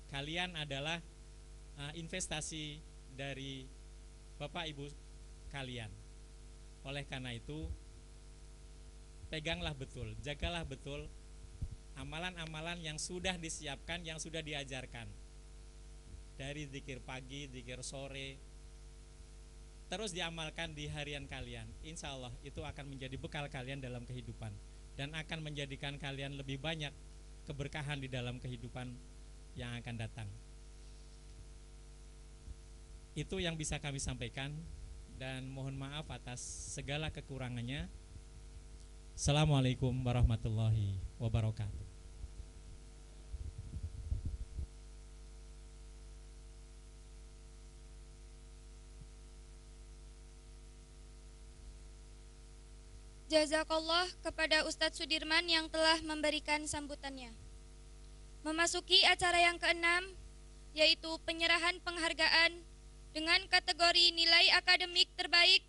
Kalian adalah investasi dari Bapak Ibu kalian. Oleh karena itu, peganglah betul, jagalah betul amalan-amalan yang sudah disiapkan, yang sudah diajarkan. Dari zikir pagi, zikir sore, terus diamalkan di harian kalian. Insya Allah itu akan menjadi bekal kalian dalam kehidupan, dan akan menjadikan kalian lebih banyak keberkahan di dalam kehidupan yang akan datang. Itu yang bisa kami sampaikan, dan mohon maaf atas segala kekurangannya. Assalamualaikum warahmatullahi wabarakatuh. Jazakallah kepada Ustadz Sudirman yang telah memberikan sambutannya. Memasuki acara yang keenam, yaitu penyerahan penghargaan dengan kategori nilai akademik terbaik,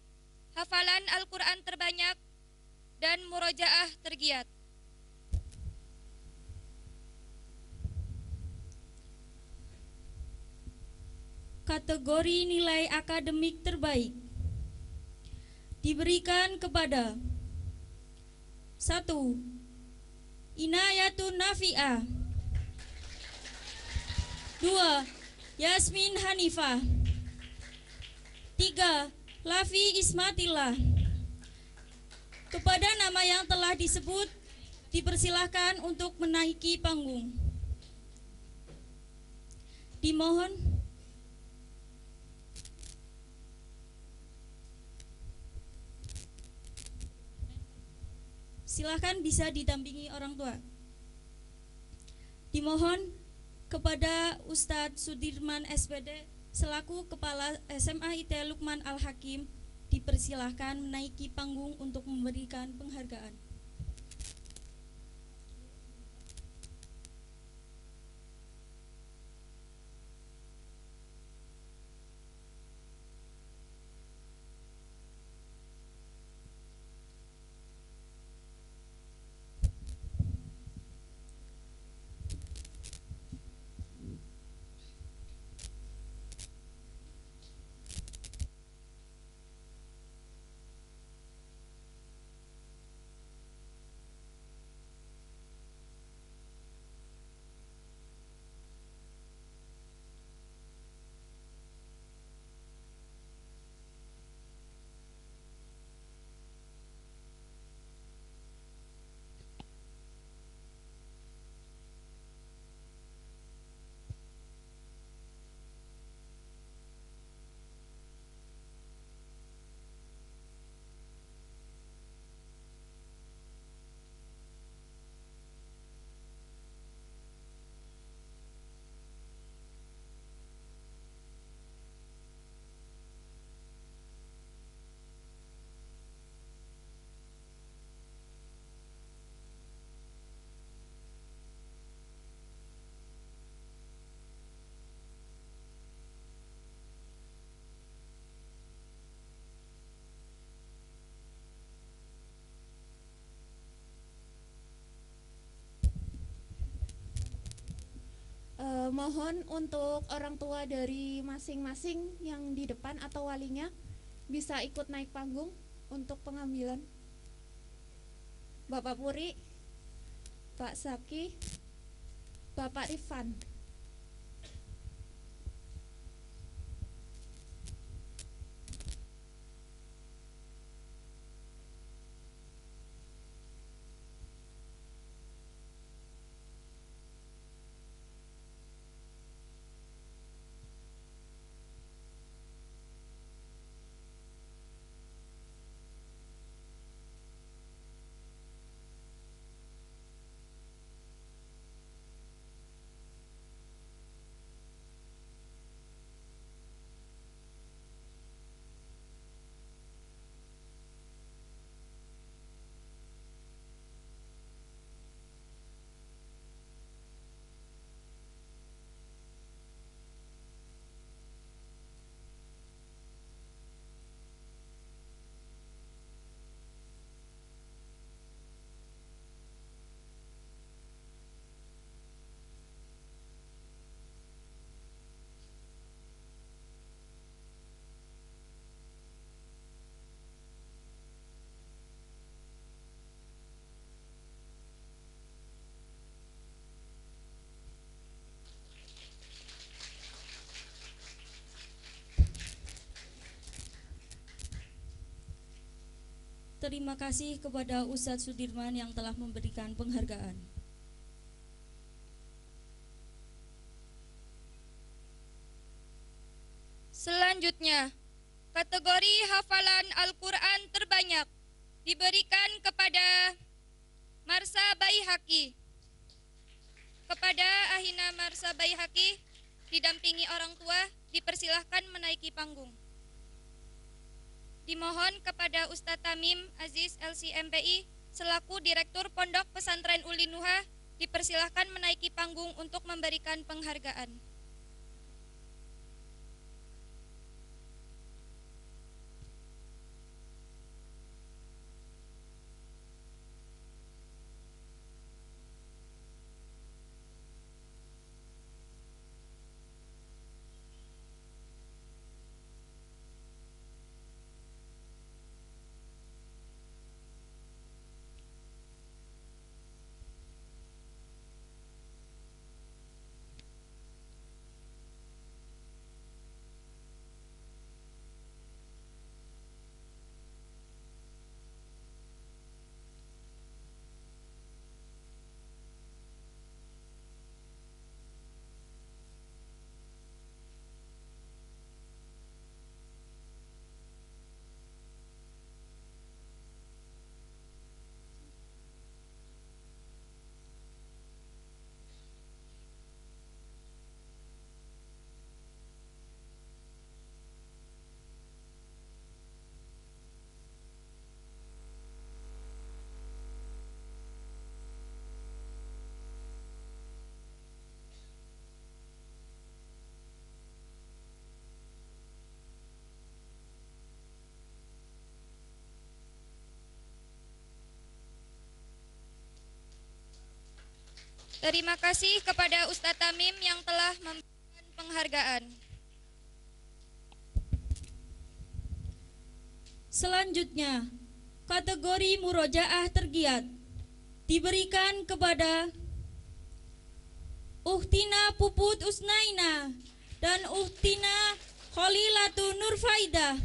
hafalan Al-Quran terbanyak, dan murojaah tergiat. Kategori nilai akademik terbaik diberikan kepada 1. Inayatun Nafi'ah. 2. Yasmin Hanifah. 3. Lafi Ismatillah. Kepada nama yang telah disebut, dipersilahkan untuk menaiki panggung. Dimohon silahkan bisa didampingi orang tua. Dimohon kepada Ustadz Sudirman SPD selaku Kepala SMA IT Luqman Al-Hakim dipersilahkan menaiki panggung untuk memberikan penghargaan. Mohon untuk orang tua dari masing-masing yang di depan atau walinya bisa ikut naik panggung untuk pengambilan. Bapak Puri, Pak Zaki, Bapak Rifan. Terima kasih kepada Ustadz Sudirman yang telah memberikan penghargaan. Selanjutnya, kategori hafalan Al-Quran terbanyak diberikan kepada Marsa Baihaqi. Kepada Ahina Marsa Baihaqi, didampingi orang tua, dipersilahkan menaiki panggung. Dimohon kepada Ustadz Tamim Aziz LCMPI selaku Direktur Pondok Pesantren Uli Nuha dipersilahkan menaiki panggung untuk memberikan penghargaan. Terima kasih kepada Ustadz Tamim yang telah memberikan penghargaan. Selanjutnya, kategori murojaah tergiat diberikan kepada Uhtina Puput Usnaina dan Uhtina Kholilatu Nurfaidah.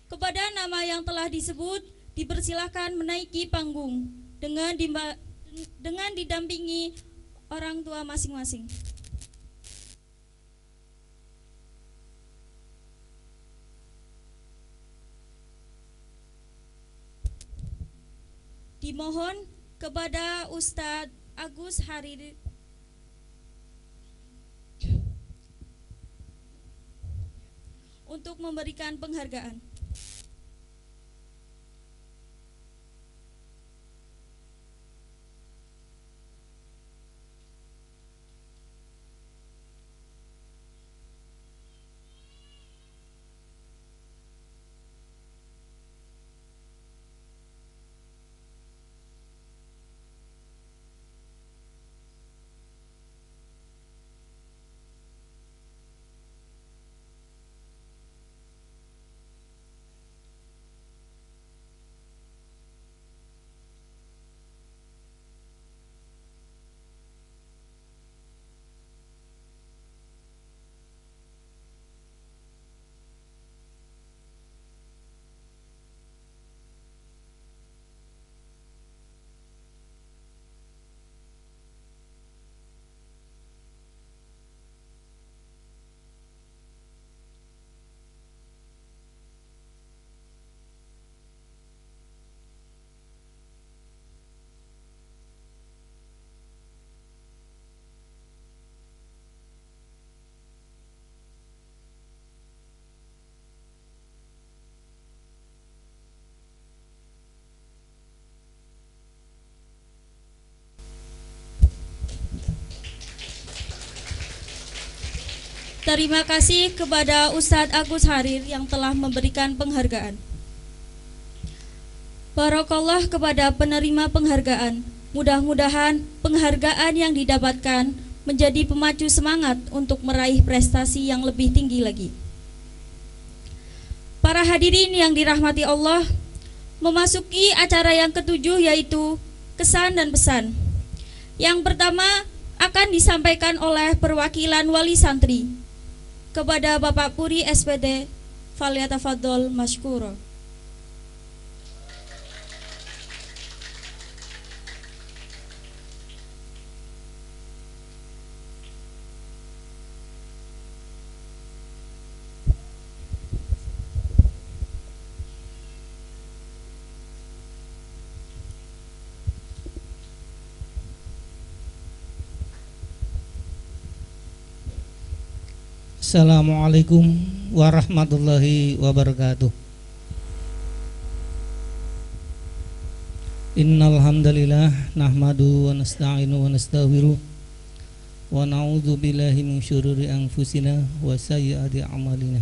Kepada nama yang telah disebut, dipersilahkan menaiki panggung dengan didampingi orang tua masing-masing. Dimohon kepada Ustadz Agus Hariri untuk memberikan penghargaan. Terima kasih kepada Ustadz Agus Harir yang telah memberikan penghargaan. Barakallah kepada penerima penghargaan. Mudah-mudahan penghargaan yang didapatkan menjadi pemacu semangat untuk meraih prestasi yang lebih tinggi lagi. Para hadirin yang dirahmati Allah, memasuki acara yang ketujuh yaitu kesan dan pesan. Yang pertama akan disampaikan oleh perwakilan wali santri kepada Bapak Puri SPD, falyatafadhol masykura. Assalamualaikum warahmatullahi wabarakatuh. Innal hamdalillah nahmadu wa nasta'inu wa nastaghfiruh wa na'udzu billahi min syururi anfusina wa sayyiati a'malina.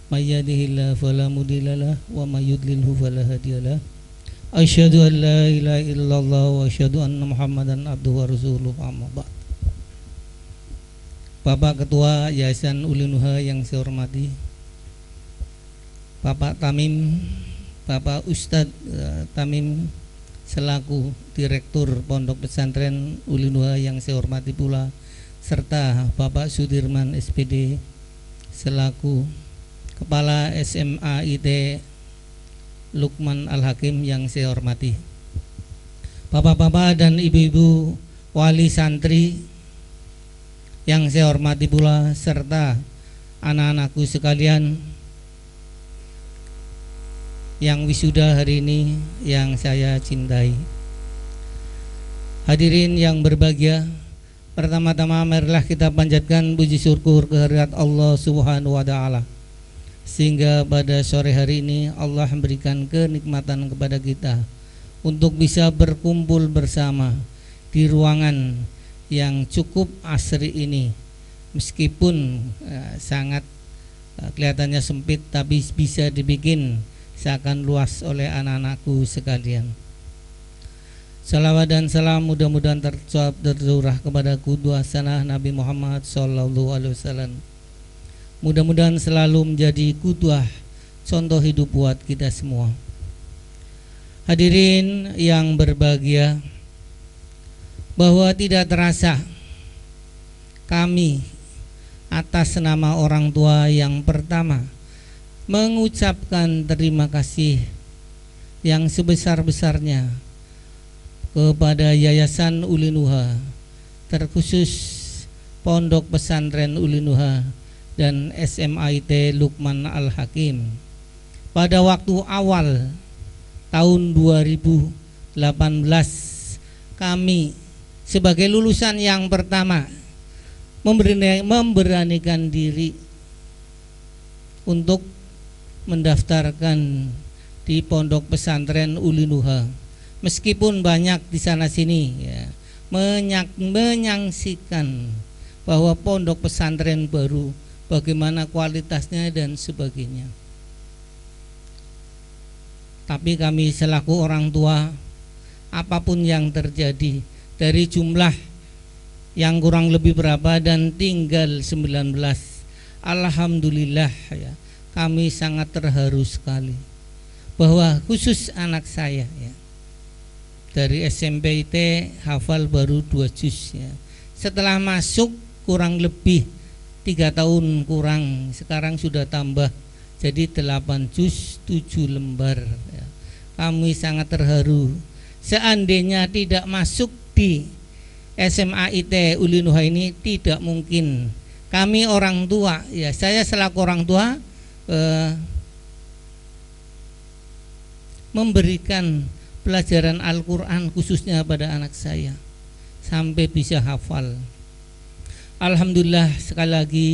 May yahdihillahu fala mudhillalah wa may yudlilhu fala hadiyalah. Asyhadu an la ilaha illallah wa asyhadu anna Muhammadan abduhu wa rasuluhu, amma ba'd. Bapak Ketua Yayasan Ulinuha yang saya hormati, Bapak Tamim, Bapak Ustadz Tamim selaku Direktur Pondok Pesantren Ulinuha yang saya hormati pula, serta Bapak Sudirman SPD selaku Kepala SMA IT Lukman Al-Hakim yang saya hormati, Bapak-bapak dan ibu-ibu wali santri yang saya hormati pula, serta anak-anakku sekalian yang wisuda hari ini yang saya cintai. Hadirin yang berbahagia, pertama-tama marilah kita panjatkan puji syukur kehadirat Allah Subhanahu wa taala, sehingga pada sore hari ini Allah memberikan kenikmatan kepada kita untuk bisa berkumpul bersama di ruangan yang cukup asri ini, meskipun sangat kelihatannya sempit, tapi bisa dibikin seakan luas oleh anak-anakku sekalian. Salawat dan salam mudah-mudahan tercurah kepada qudwah hasanah Nabi Muhammad SAW. Mudah-mudahan selalu menjadi qudwah, contoh hidup buat kita semua. Hadirin yang berbahagia, bahwa tidak terasa kami atas nama orang tua yang pertama mengucapkan terima kasih yang sebesar-besarnya kepada Yayasan Ulinuha, terkhusus Pondok Pesantren Ulinuha dan SMA IT Lukman Al-Hakim. Pada waktu awal tahun 2018 kami sebagai lulusan yang pertama memberanikan diri untuk mendaftarkan di Pondok Pesantren Ulinuha, meskipun banyak di sana sini ya, menyaksikan bahwa pondok pesantren baru bagaimana kualitasnya dan sebagainya. Tapi kami selaku orang tua, apapun yang terjadi, dari jumlah yang kurang lebih berapa dan tinggal 19, alhamdulillah ya, kami sangat terharu sekali bahwa khusus anak saya ya, dari SMP IT hafal baru 2 juz ya. Setelah masuk kurang lebih 3 tahun kurang, sekarang sudah tambah jadi 8 juz 7 lembar ya. Kami sangat terharu. Seandainya tidak masuk di SMA IT Ulinuha ini, tidak mungkin kami orang tua ya, saya selaku orang tua memberikan pelajaran Al-Quran khususnya pada anak saya sampai bisa hafal. Alhamdulillah, sekali lagi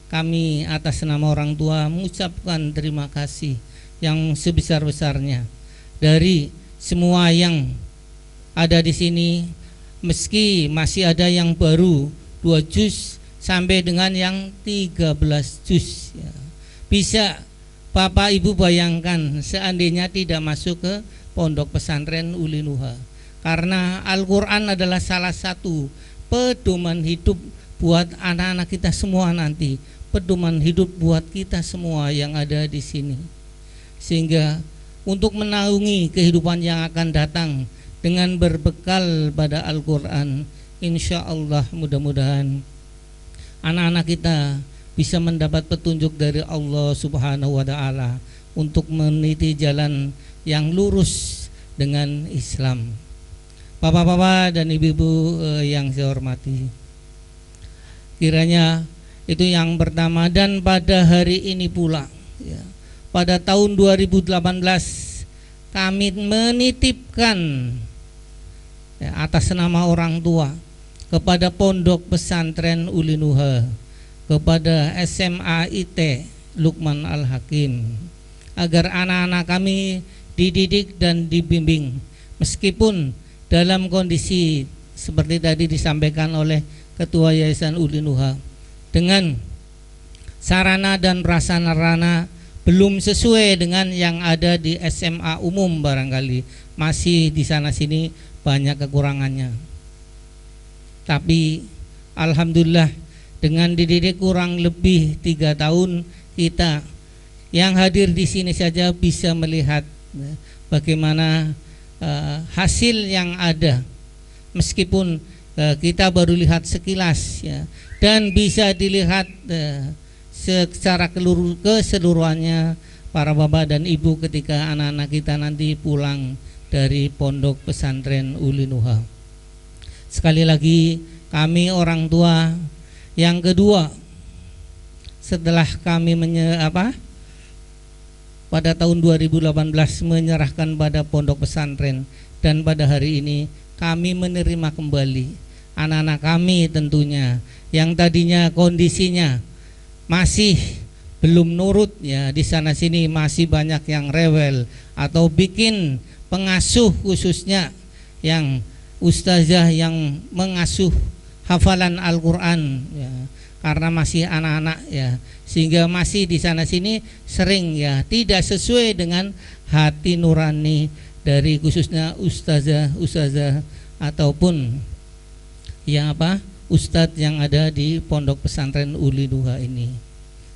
kami atas nama orang tua mengucapkan terima kasih yang sebesar-besarnya dari semua yang ada di sini. Meski masih ada yang baru 2 juz, sampai dengan yang 13 juz ya. Bisa Bapak Ibu bayangkan seandainya tidak masuk ke pondok pesantren Ulinuha, karena Al-Quran adalah salah satu pedoman hidup buat anak-anak kita semua nanti, pedoman hidup buat kita semua yang ada di sini. Sehingga untuk menaungi kehidupan yang akan datang dengan berbekal pada Al-Quran, insya Allah mudah-mudahan anak-anak kita bisa mendapat petunjuk dari Allah Subhanahu wa Ta'ala untuk meniti jalan yang lurus dengan Islam. Bapak-bapak dan ibu-ibu yang saya hormati, kiranya itu yang pertama. Dan pada hari ini pula ya, pada tahun 2018 kami menitipkan ya, atas nama orang tua kepada Pondok Pesantren Ulinuha, kepada SMA IT Lukman Al-Hakim, agar anak-anak kami dididik dan dibimbing meskipun dalam kondisi seperti tadi disampaikan oleh Ketua Yayasan Ulinuha, dengan sarana dan prasarana belum sesuai dengan yang ada di SMA umum, barangkali masih di sana sini banyak kekurangannya. Tapi alhamdulillah dengan dididik kurang lebih 3 tahun, kita yang hadir di sini saja bisa melihat bagaimana hasil yang ada, meskipun kita baru lihat sekilas ya, dan bisa dilihat secara keseluruhannya para bapak dan ibu ketika anak-anak kita nanti pulang dari Pondok Pesantren Ulinuha. Sekali lagi kami orang tua. Yang kedua, setelah kami pada tahun 2018 menyerahkan pada pondok pesantren, dan pada hari ini kami menerima kembali anak-anak kami tentunya yang tadinya kondisinya masih belum nurut ya, di sana sini masih banyak yang rewel atau bikin pengasuh, khususnya yang ustazah yang mengasuh hafalan Al-Quran ya, karena masih anak-anak ya, sehingga masih di sana sini sering ya tidak sesuai dengan hati nurani dari khususnya ustazah ataupun yang ustadz yang ada di Pondok Pesantren Ulinuha ini.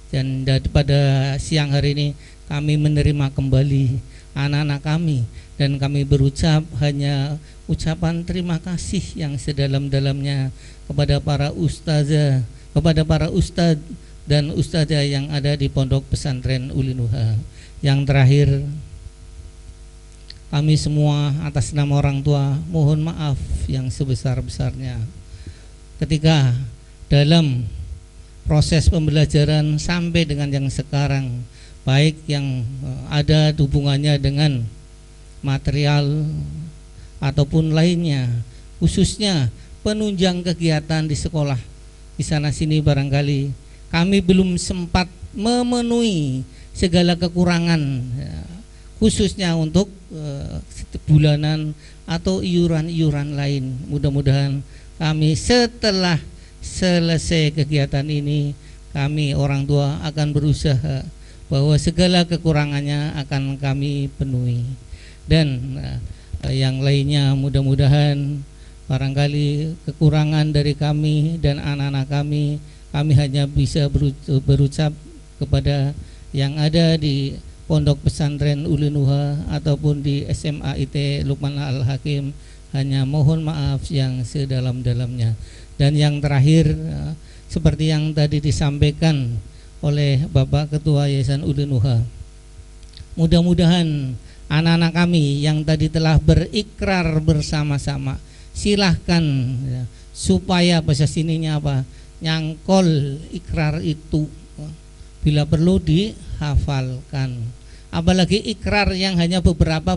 Dan pada siang hari ini kami menerima kembali anak-anak kami, dan kami berucap hanya ucapan terima kasih yang sedalam-dalamnya kepada para ustazah, kepada para ustadz dan ustazah yang ada di Pondok Pesantren Ulinuha. Yang terakhir, kami semua atas nama orang tua mohon maaf yang sebesar-besarnya ketika dalam proses pembelajaran sampai dengan yang sekarang, baik yang ada hubungannya dengan material ataupun lainnya, khususnya penunjang kegiatan di sekolah di sana sini, barangkali kami belum sempat memenuhi segala kekurangan ya, khususnya untuk bulanan atau iuran-iuran lain. Mudah-mudahan kami setelah selesai kegiatan ini, kami orang tua akan berusaha bahwa segala kekurangannya akan kami penuhi. Dan yang lainnya mudah-mudahan barangkali kekurangan dari kami dan anak-anak kami hanya bisa berucap kepada yang ada di Pondok Pesantren Ulinuha ataupun di SMA IT Lukman Al-Hakim, hanya mohon maaf yang sedalam-dalamnya. Dan yang terakhir, seperti yang tadi disampaikan oleh Bapak Ketua Yayasan Ulinuha, mudah-mudahan anak-anak kami yang tadi telah berikrar bersama-sama, silahkan ya, supaya bahasa sininya nyangkol ikrar itu, bila perlu dihafalkan. Apalagi ikrar yang hanya beberapa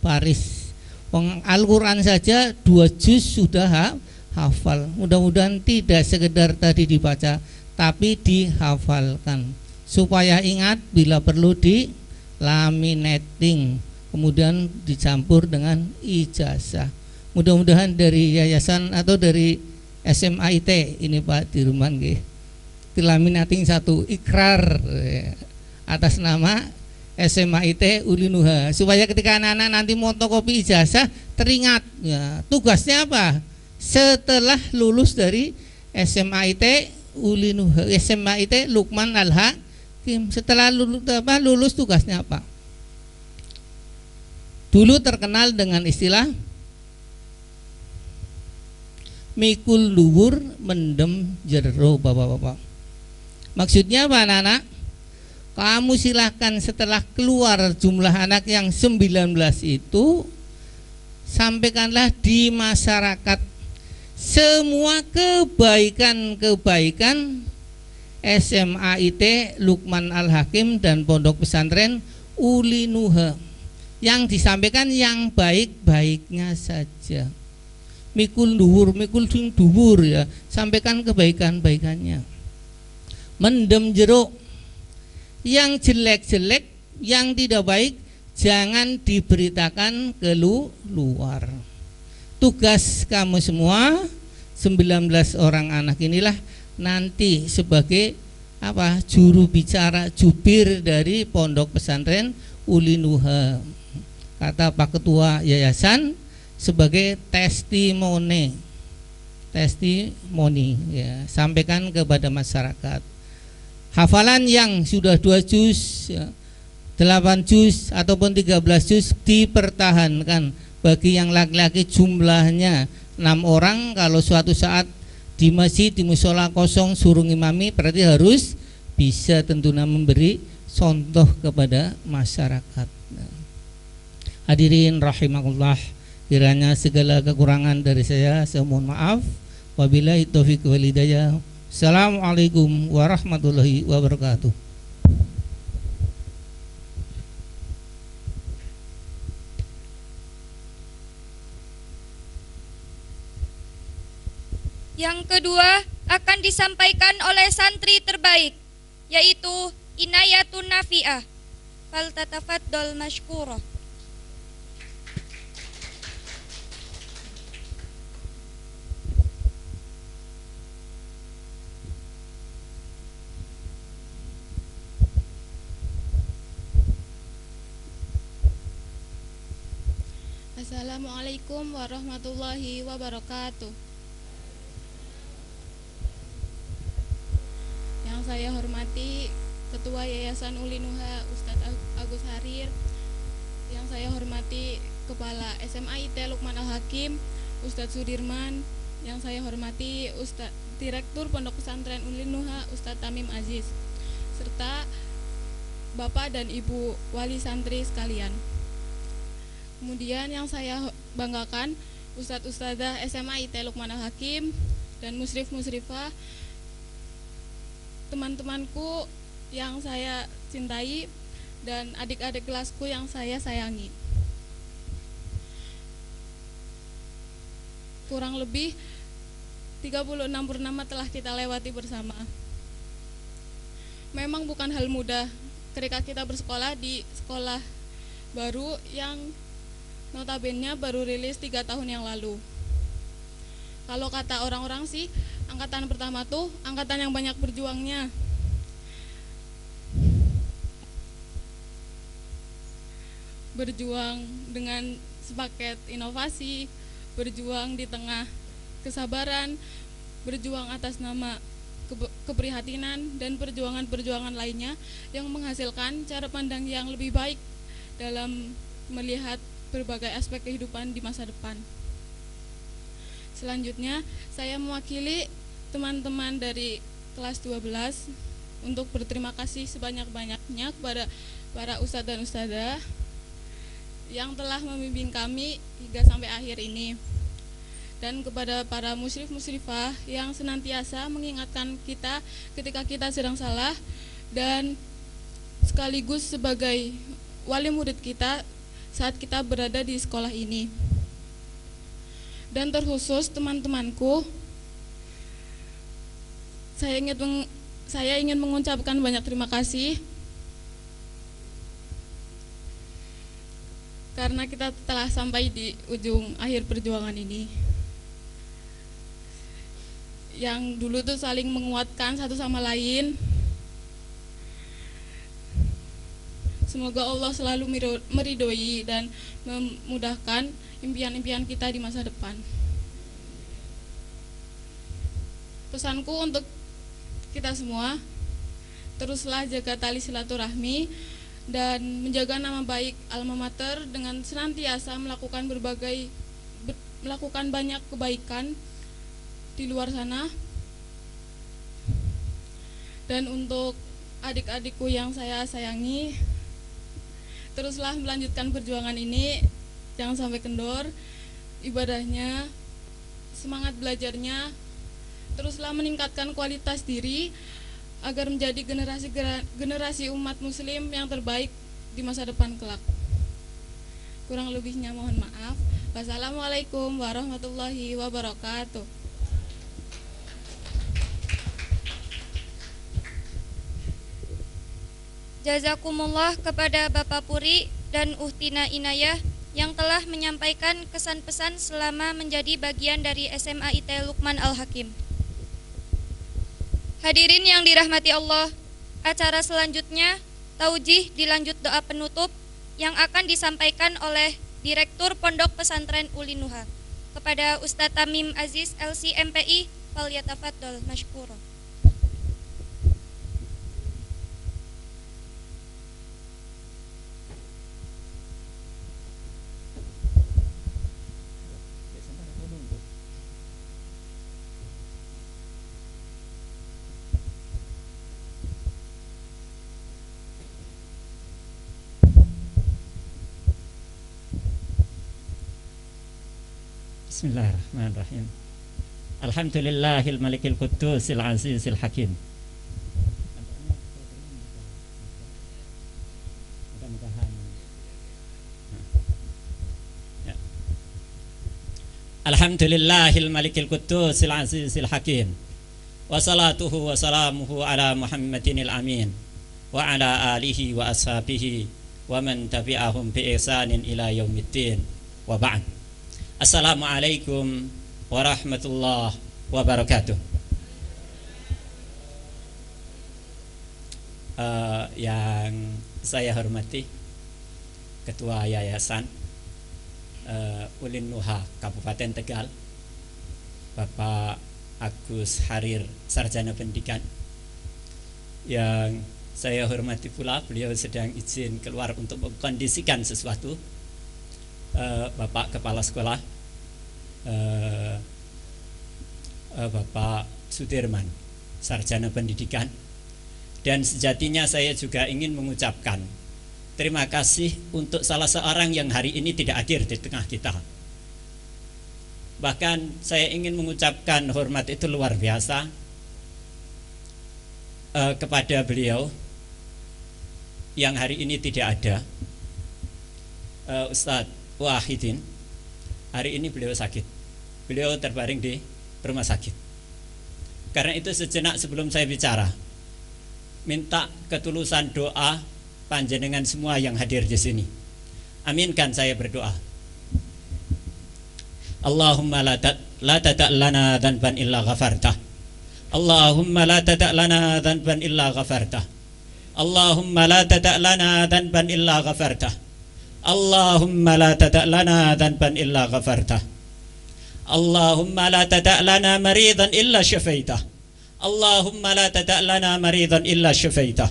baris, Al-Quran saja 2 juz sudah hafal. Mudah-mudahan tidak sekedar tadi dibaca, tapi dihafalkan, supaya ingat bila perlu di laminating, kemudian dicampur dengan ijazah. Mudah-mudahan dari yayasan atau dari SMAIT ini Pak Dirman nggih. Dilaminating satu ikrar atas nama SMAIT Ulinuha supaya ketika anak-anak nanti fotokopi ijazah teringat ya, tugasnya apa setelah lulus dari SMAIT Ulinuha, SMAIT Lukman Al-Hakim, setelah lulus tugasnya apa. Dulu terkenal dengan istilah mikul luhur mendem jero Bapak-bapak. Maksudnya apa anak-anak? Kamu silahkan setelah keluar jumlah anak yang 19 itu, sampaikanlah di masyarakat semua kebaikan-kebaikan SMAIT Lukman Al-Hakim dan Pondok Pesantren Ulinuha. Yang disampaikan yang baik-baiknya saja. Mikul duhur, mikul duhur ya, sampaikan kebaikan-baikannya. Mendem jeruk, yang jelek-jelek, yang tidak baik jangan diberitakan ke luar. Tugas kamu semua 19 orang anak inilah nanti sebagai apa? Juru bicara, jubir dari Pondok Pesantren Ulinuha. Kata Pak Ketua Yayasan sebagai testimoni ya, sampaikan kepada masyarakat. Hafalan yang sudah 2 juz ya, 8 juz ataupun 13 juz dipertahankan. Bagi yang laki-laki jumlahnya 6 orang, kalau suatu saat di masjid, di musola kosong suruh ngimami, berarti harus bisa tentunya memberi contoh kepada masyarakat. Hadirin rahimakumullah, kiranya segala kekurangan dari saya mohon maaf. Wabillahi taufiq wal hidayah. Assalamualaikum warahmatullahi wabarakatuh. Yang kedua akan disampaikan oleh santri terbaik, yaitu Inayatun Nafi'ah. Faltatafaddal mashkurah. Assalamualaikum warahmatullahi wabarakatuh. Yang saya hormati Ketua Yayasan Ulinuha Ustadz Agus Harir, yang saya hormati Kepala SMAIT Lukman Al-Hakim Ustadz Sudirman, yang saya hormati Ustadz Direktur Pondok Pesantren Ulinuha Ustadz Tamim Aziz, serta Bapak dan Ibu wali santri sekalian. Kemudian yang saya banggakan Ustadz-Ustadzah SMAIT Lukman Al-Hakim dan musrif-musrifah, teman-temanku yang saya cintai dan adik-adik kelasku yang saya sayangi. Kurang lebih 36 purnama telah kita lewati bersama. Memang bukan hal mudah ketika kita bersekolah di sekolah baru yang notabene baru rilis 3 tahun yang lalu. Kalau kata orang-orang sih, angkatan pertama tuh angkatan yang banyak berjuangnya. Berjuang dengan sepaket inovasi, berjuang di tengah kesabaran, berjuang atas nama keprihatinan dan perjuangan-perjuangan lainnya yang menghasilkan cara pandang yang lebih baik dalam melihat berbagai aspek kehidupan di masa depan. Selanjutnya, saya mewakili teman-teman dari kelas 12 untuk berterima kasih sebanyak-banyaknya kepada para ustadz dan ustadzah yang telah membimbing kami hingga sampai akhir ini, dan kepada para musyrif-musyrifah yang senantiasa mengingatkan kita ketika kita sedang salah dan sekaligus sebagai wali murid kita saat kita berada di sekolah ini. Dan terkhusus teman-temanku, saya ingin mengucapkan banyak terima kasih karena kita telah sampai di ujung akhir perjuangan ini. yang dulu tuh saling menguatkan satu sama lain. Semoga Allah selalu meridhoi dan memudahkan impian-impian kita di masa depan. Pesanku untuk kita semua, teruslah jaga tali silaturahmi dan menjaga nama baik alma mater dengan senantiasa melakukan banyak kebaikan di luar sana. Dan untuk adik-adikku yang saya sayangi, teruslah melanjutkan perjuangan ini, jangan sampai kendor ibadahnya, semangat belajarnya, teruslah meningkatkan kualitas diri agar menjadi generasi umat muslim yang terbaik di masa depan kelak. Kurang lebihnya mohon maaf. Wassalamualaikum warahmatullahi wabarakatuh. Jazakumullah kepada Bapak Puri dan Uhtina Inayah yang telah menyampaikan kesan-pesan selama menjadi bagian dari SMA IT Luqman Al-Hakim. Hadirin yang dirahmati Allah, acara selanjutnya taujih dilanjut doa penutup yang akan disampaikan oleh Direktur Pondok Pesantren Ulinuha. Kepada Ustadz Tamim Aziz LC MPI, falyatafaddal mashkura. Bismillahirrahmanirrahim. Alhamdulillahil malikil qudusil azizil hakim. Alhamdulillahil malikil qudusil azizil hakim. Wassalatuhu wassalamuhu ala Muhammadinil amin wa ala alihi wa ashabihi wa man tabi'ahum bi ihsanin ila yaumiddin wa ba'd. Assalamualaikum warahmatullahi wabarakatuh. Yang saya hormati Ketua Yayasan Ulinuha Kabupaten Tegal, Bapak Agus Harir, Sarjana Pendidikan. Yang saya hormati pula, beliau sedang izin keluar untuk mengkondisikan sesuatu, Bapak Kepala Sekolah, Bapak Sudirman, Sarjana Pendidikan. Dan sejatinya saya juga ingin mengucapkan terima kasih untuk salah seorang yang hari ini tidak hadir di tengah kita. Bahkan saya ingin mengucapkan hormat itu luar biasa kepada beliau yang hari ini tidak ada, Ustadz Wahidin. Hari ini beliau sakit, beliau terbaring di rumah sakit. Karena itu sejenak sebelum saya bicara, minta ketulusan doa panjenengan semua yang hadir di sini. Aminkan saya berdoa. Allahumma la tada' lana dhanban illa ghafartah. Allahumma la tada' lana dhanban illa ghafartah. Allahumma la tada' lana dhanban illa ghafartah. Allahumma la tada' lana dhanban illa ghafartah. Allahumma la tada' lana maridan illa syafaitah. Allahumma la tada' lana maridan illa syafaitah.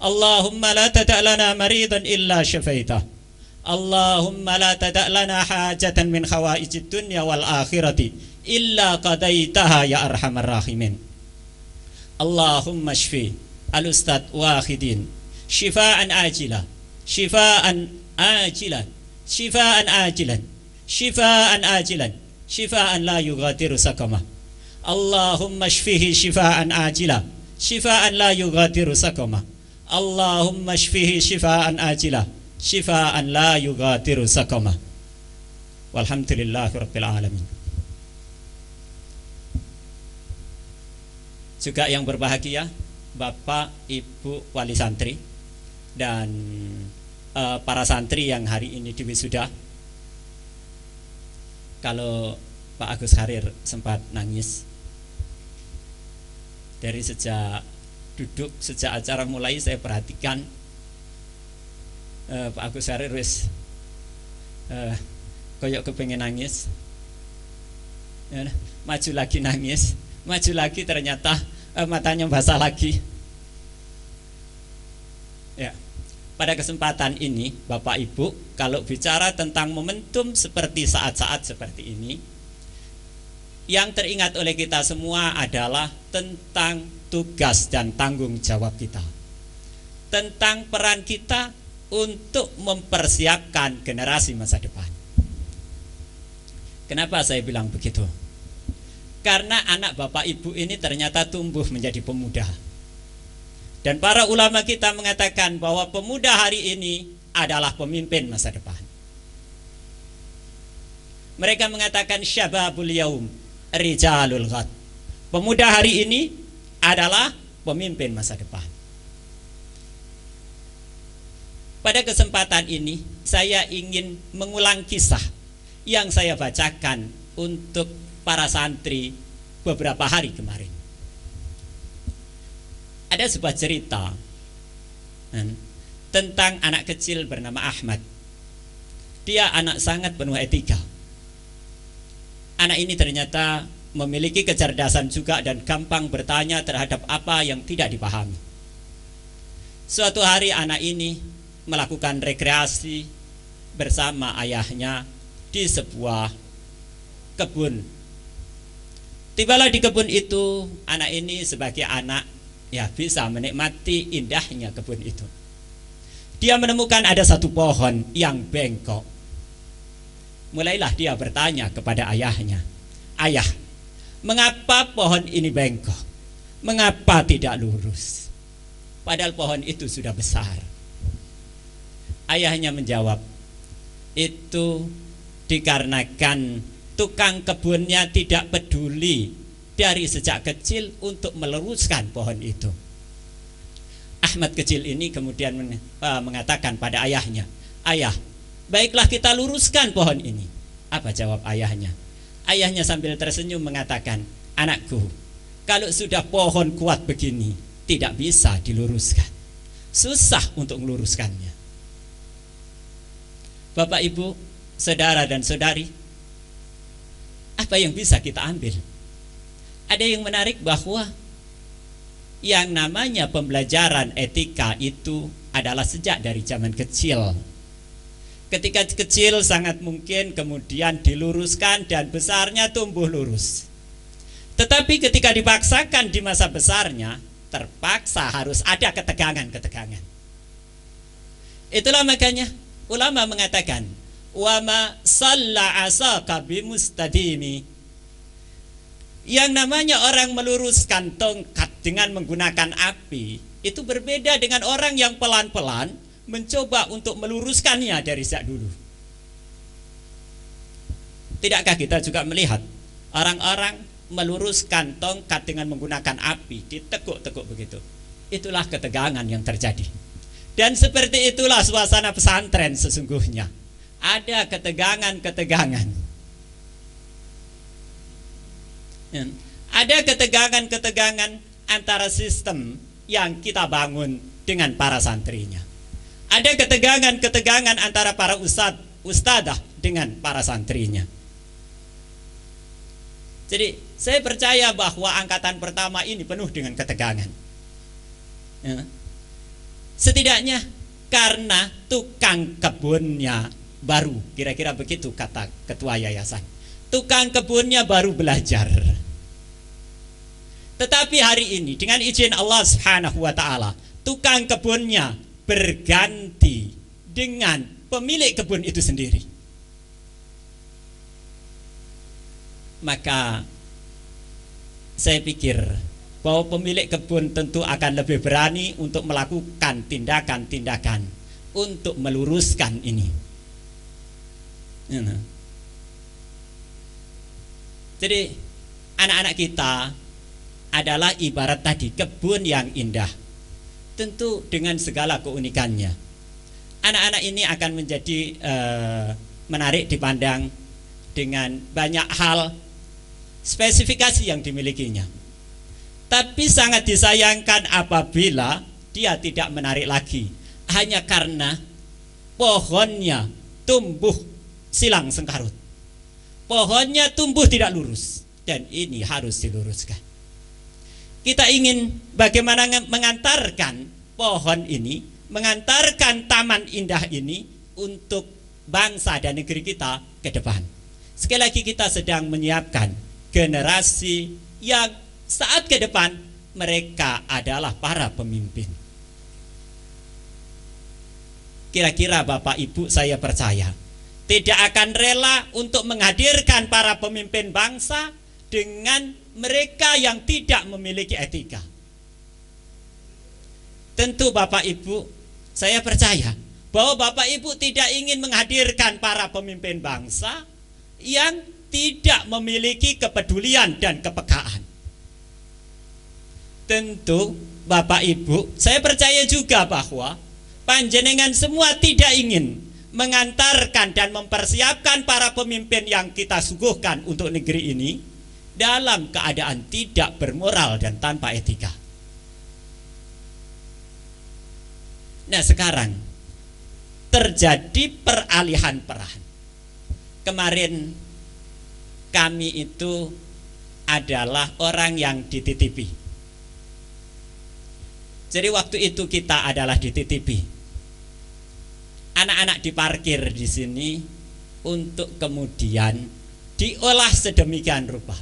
Allahumma la tada' lana maridan illa syafaitah. Allahumma la tada' lana hajatan min khawaijid dunya wal akhirati illa qadaitaha ya arhamar rahimin. Allahumma shfi al-Ustadz Wahidin shifaan ajila, shifaan ajilan, shifaan ajilan, shifaan ajilan, shifaan la yughadiru sakama. Allahumma shfihi shifaan ajila, shifaan la yughadiru sakama. Allahumma shfihi shifaan ajila, shifaan la yughadiru sakama. Walhamdulillahi rabbil alamin. Juga yang berbahagia Bapak Ibu Wali Santri dan para santri yang hari ini diwisuda. Kalau Pak Agus Harir sempat nangis Dari sejak duduk, sejak acara mulai saya perhatikan Pak Agus Harir wis koyok kepengen nangis, ya, maju lagi nangis, maju lagi ternyata matanya basah lagi. Ya, pada kesempatan ini Bapak Ibu, kalau bicara tentang momentum seperti saat-saat seperti ini, yang teringat oleh kita semua adalah tentang tugas dan tanggung jawab kita, tentang peran kita untuk mempersiapkan generasi masa depan. Kenapa saya bilang begitu? Karena anak Bapak Ibu ini ternyata tumbuh menjadi pemuda. Dan para ulama kita mengatakan bahwa pemuda hari ini adalah pemimpin masa depan. Mereka mengatakan syababul yaum rijalul ghad. Pemuda hari ini adalah pemimpin masa depan. Pada kesempatan ini saya ingin mengulang kisah yang saya bacakan untuk para santri beberapa hari kemarin. Ada sebuah cerita tentang anak kecil bernama Ahmad. Dia anak sangat penuh etika. Anak ini ternyata memiliki kecerdasan juga dan gampang bertanya terhadap apa yang tidak dipahami. Suatu hari anak ini melakukan rekreasi bersama ayahnya di sebuah kebun. Tibalah di kebun itu, anak ini sebagai anak ya bisa menikmati indahnya kebun itu. Dia menemukan ada satu pohon yang bengkok. Mulailah dia bertanya kepada ayahnya, "Ayah, mengapa pohon ini bengkok? Mengapa tidak lurus? Padahal pohon itu sudah besar." Ayahnya menjawab, "Itu dikarenakan tukang kebunnya tidak peduli dari sejak kecil untuk meluruskan pohon itu." Ahmad kecil ini kemudian mengatakan pada ayahnya, "Ayah, baiklah kita luruskan pohon ini." Apa jawab ayahnya? Ayahnya sambil tersenyum mengatakan, "Anakku, kalau sudah pohon kuat begini tidak bisa diluruskan. Susah untuk meluruskannya." Bapak, Ibu, saudara dan saudari, apa yang bisa kita ambil? Ada yang menarik bahwa yang namanya pembelajaran etika itu adalah sejak dari zaman kecil. Ketika kecil sangat mungkin kemudian diluruskan dan besarnya tumbuh lurus. Tetapi ketika dipaksakan di masa besarnya, terpaksa harus ada ketegangan-ketegangan. Itulah makanya ulama mengatakan, "Wa ma salla asaka bimustadimi." Yang namanya orang meluruskan tongkat dengan menggunakan api itu berbeda dengan orang yang pelan-pelan mencoba untuk meluruskannya dari sejak dulu. Tidakkah kita juga melihat orang-orang meluruskan tongkat dengan menggunakan api, ditekuk-tekuk begitu? Itulah ketegangan yang terjadi. Dan seperti itulah suasana pesantren sesungguhnya. Ada ketegangan-ketegangan. Ada ketegangan-ketegangan antara sistem yang kita bangun dengan para santrinya. Ada ketegangan-ketegangan antara para ustadzah dengan para santrinya. Jadi saya percaya bahwa angkatan pertama ini penuh dengan ketegangan. Setidaknya karena tukang kebunnya baru, kira-kira begitu kata ketua yayasan. Tukang kebunnya baru belajar. Tetapi hari ini dengan izin Allah Subhanahu wa taala, tukang kebunnya berganti dengan pemilik kebun itu sendiri. Maka saya pikir bahwa pemilik kebun tentu akan lebih berani untuk melakukan tindakan-tindakan untuk meluruskan ini. Jadi anak-anak kita adalah ibarat tadi kebun yang indah, tentu dengan segala keunikannya. Anak-anak ini akan menjadi menarik dipandang dengan banyak hal spesifikasi yang dimilikinya. Tapi sangat disayangkan apabila dia tidak menarik lagi, hanya karena pohonnya tumbuh silang sengkarut. Pohonnya tumbuh tidak lurus, dan ini harus diluruskan. Kita ingin bagaimana mengantarkan pohon ini, mengantarkan taman indah ini untuk bangsa dan negeri kita ke depan. Sekali lagi kita sedang menyiapkan generasi yang saat ke depan mereka adalah para pemimpin. Kira-kira Bapak Ibu saya percaya tidak akan rela untuk menghadirkan para pemimpin bangsa dengan mereka yang tidak memiliki etika. Tentu Bapak Ibu saya percaya bahwa Bapak Ibu tidak ingin menghadirkan para pemimpin bangsa yang tidak memiliki kepedulian dan kepekaan. Tentu Bapak Ibu saya percaya juga bahwa panjenengan semua tidak ingin mengantarkan dan mempersiapkan para pemimpin yang kita suguhkan untuk negeri ini dalam keadaan tidak bermoral dan tanpa etika. Nah, sekarang terjadi peralihan peran. Kemarin kami itu adalah orang yang dititipi. Jadi waktu itu kita adalah dititipi. Anak-anak diparkir di sini untuk kemudian diolah sedemikian rupa.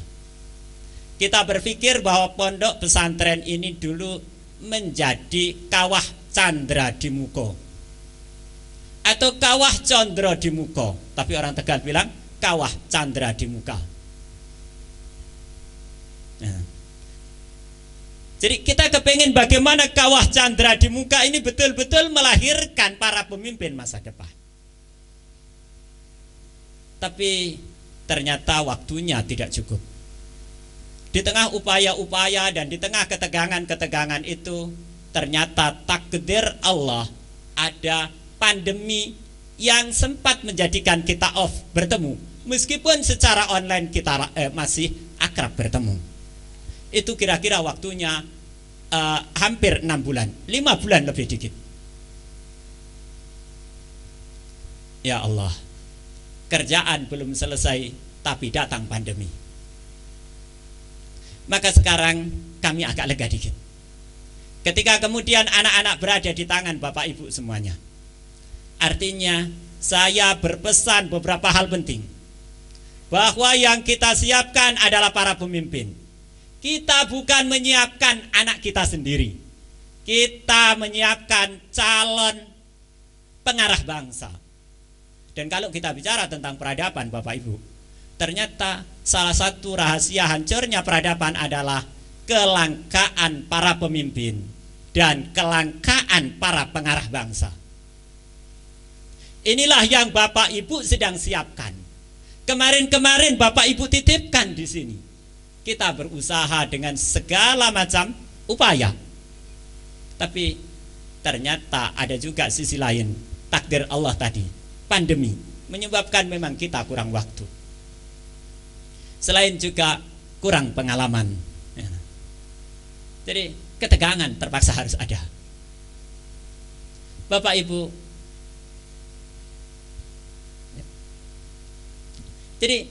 Kita berpikir bahwa pondok pesantren ini dulu menjadi kawah Candra di Muko atau kawah Condro di Muko, tapi orang Tegal bilang kawah Candra di Muka. Nah, jadi kita kepengen bagaimana kawah Candra di Muka ini betul-betul melahirkan para pemimpin masa depan. Tapi ternyata waktunya tidak cukup. Di tengah upaya-upaya dan di tengah ketegangan-ketegangan itu, ternyata takdir Allah ada pandemi yang sempat menjadikan kita off bertemu. Meskipun secara online kita masih akrab bertemu. Itu kira-kira waktunya hampir 6 bulan, 5 bulan lebih dikit. Ya Allah, kerjaan belum selesai tapi datang pandemi. Maka sekarang kami agak lega dikit ketika kemudian anak-anak berada di tangan Bapak Ibu semuanya. Artinya saya berpesan beberapa hal penting, bahwa yang kita siapkan adalah para pemimpin. Kita bukan menyiapkan anak kita sendiri, kita menyiapkan calon pengarah bangsa. Dan kalau kita bicara tentang peradaban Bapak Ibu, ternyata salah satu rahasia hancurnya peradaban adalah kelangkaan para pemimpin dan kelangkaan para pengarah bangsa. Inilah yang Bapak Ibu sedang siapkan. Kemarin-kemarin Bapak Ibu titipkan di sini. Kita berusaha dengan segala macam upaya. Tapi ternyata ada juga sisi lain, takdir Allah tadi. Pandemi menyebabkan memang kita kurang waktu. Selain juga kurang pengalaman. Jadi ketegangan terpaksa harus ada. Bapak Ibu, jadi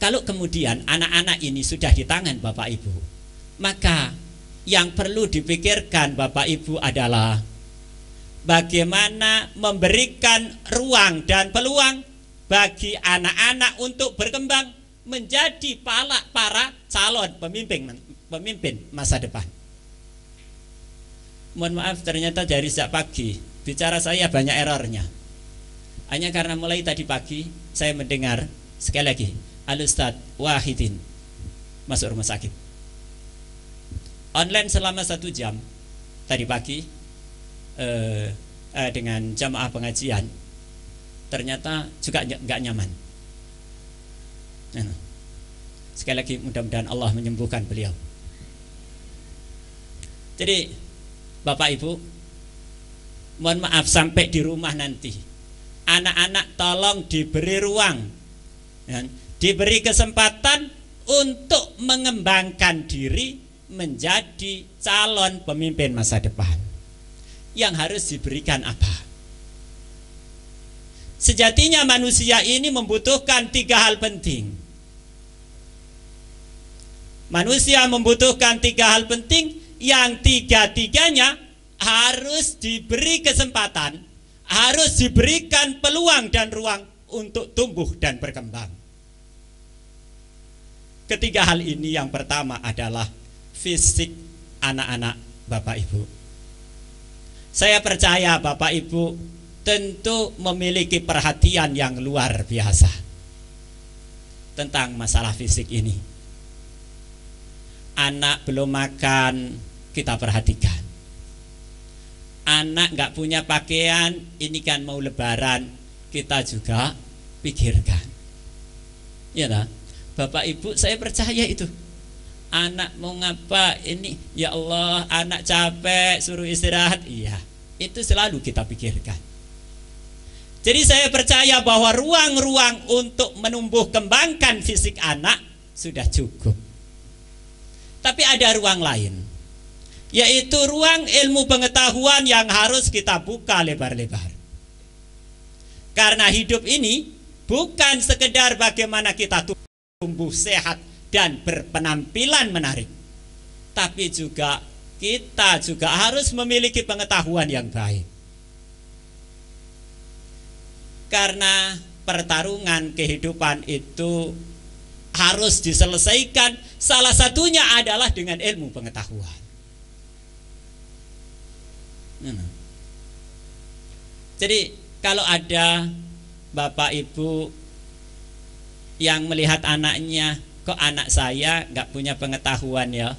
kalau kemudian anak-anak ini sudah di tangan Bapak Ibu, maka yang perlu dipikirkan Bapak Ibu adalah bagaimana memberikan ruang dan peluang bagi anak-anak untuk berkembang menjadi para calon pemimpin masa depan. Mohon maaf, ternyata dari sejak pagi bicara saya banyak errornya. Hanya karena mulai tadi pagi saya mendengar sekali lagi Al-Ustadz Wahidin masuk rumah sakit. Online selama 1 jam tadi pagi dengan jamaah pengajian, ternyata juga nggak nyaman. Sekali lagi mudah-mudahan Allah menyembuhkan beliau. Jadi Bapak Ibu, mohon maaf sampai di rumah nanti anak-anak tolong diberi ruang, diberi kesempatan untuk mengembangkan diri menjadi calon pemimpin masa depan. Yang harus diberikan apa? Sejatinya manusia ini membutuhkan 3 hal penting. Manusia membutuhkan 3 hal penting yang 3-tiganya harus diberi kesempatan, harus diberikan peluang dan ruang untuk tumbuh dan berkembang. Ketiga hal ini, yang pertama adalah fisik anak-anak Bapak Ibu. Saya percaya Bapak Ibu tentu memiliki perhatian yang luar biasa tentang masalah fisik ini. Anak belum makan, kita perhatikan. Anak gak punya pakaian, ini kan mau lebaran, kita juga pikirkan. Ya tak? Bapak Ibu, saya percaya itu. Anak mau ngapa ini, ya Allah, anak capek, suruh istirahat. Iya, itu selalu kita pikirkan. Jadi saya percaya bahwa ruang-ruang untuk menumbuh kembangkan fisik anak sudah cukup. Tapi ada ruang lain, yaitu ruang ilmu pengetahuan yang harus kita buka lebar-lebar. Karena hidup ini bukan sekedar bagaimana kita tumbuh sehat dan berpenampilan menarik, tapi juga kita juga harus memiliki pengetahuan yang baik. Karena pertarungan kehidupan itu harus diselesaikan, salah satunya adalah dengan ilmu pengetahuan. Jadi kalau ada Bapak Ibu yang melihat anaknya, kok anak saya gak punya pengetahuan ya,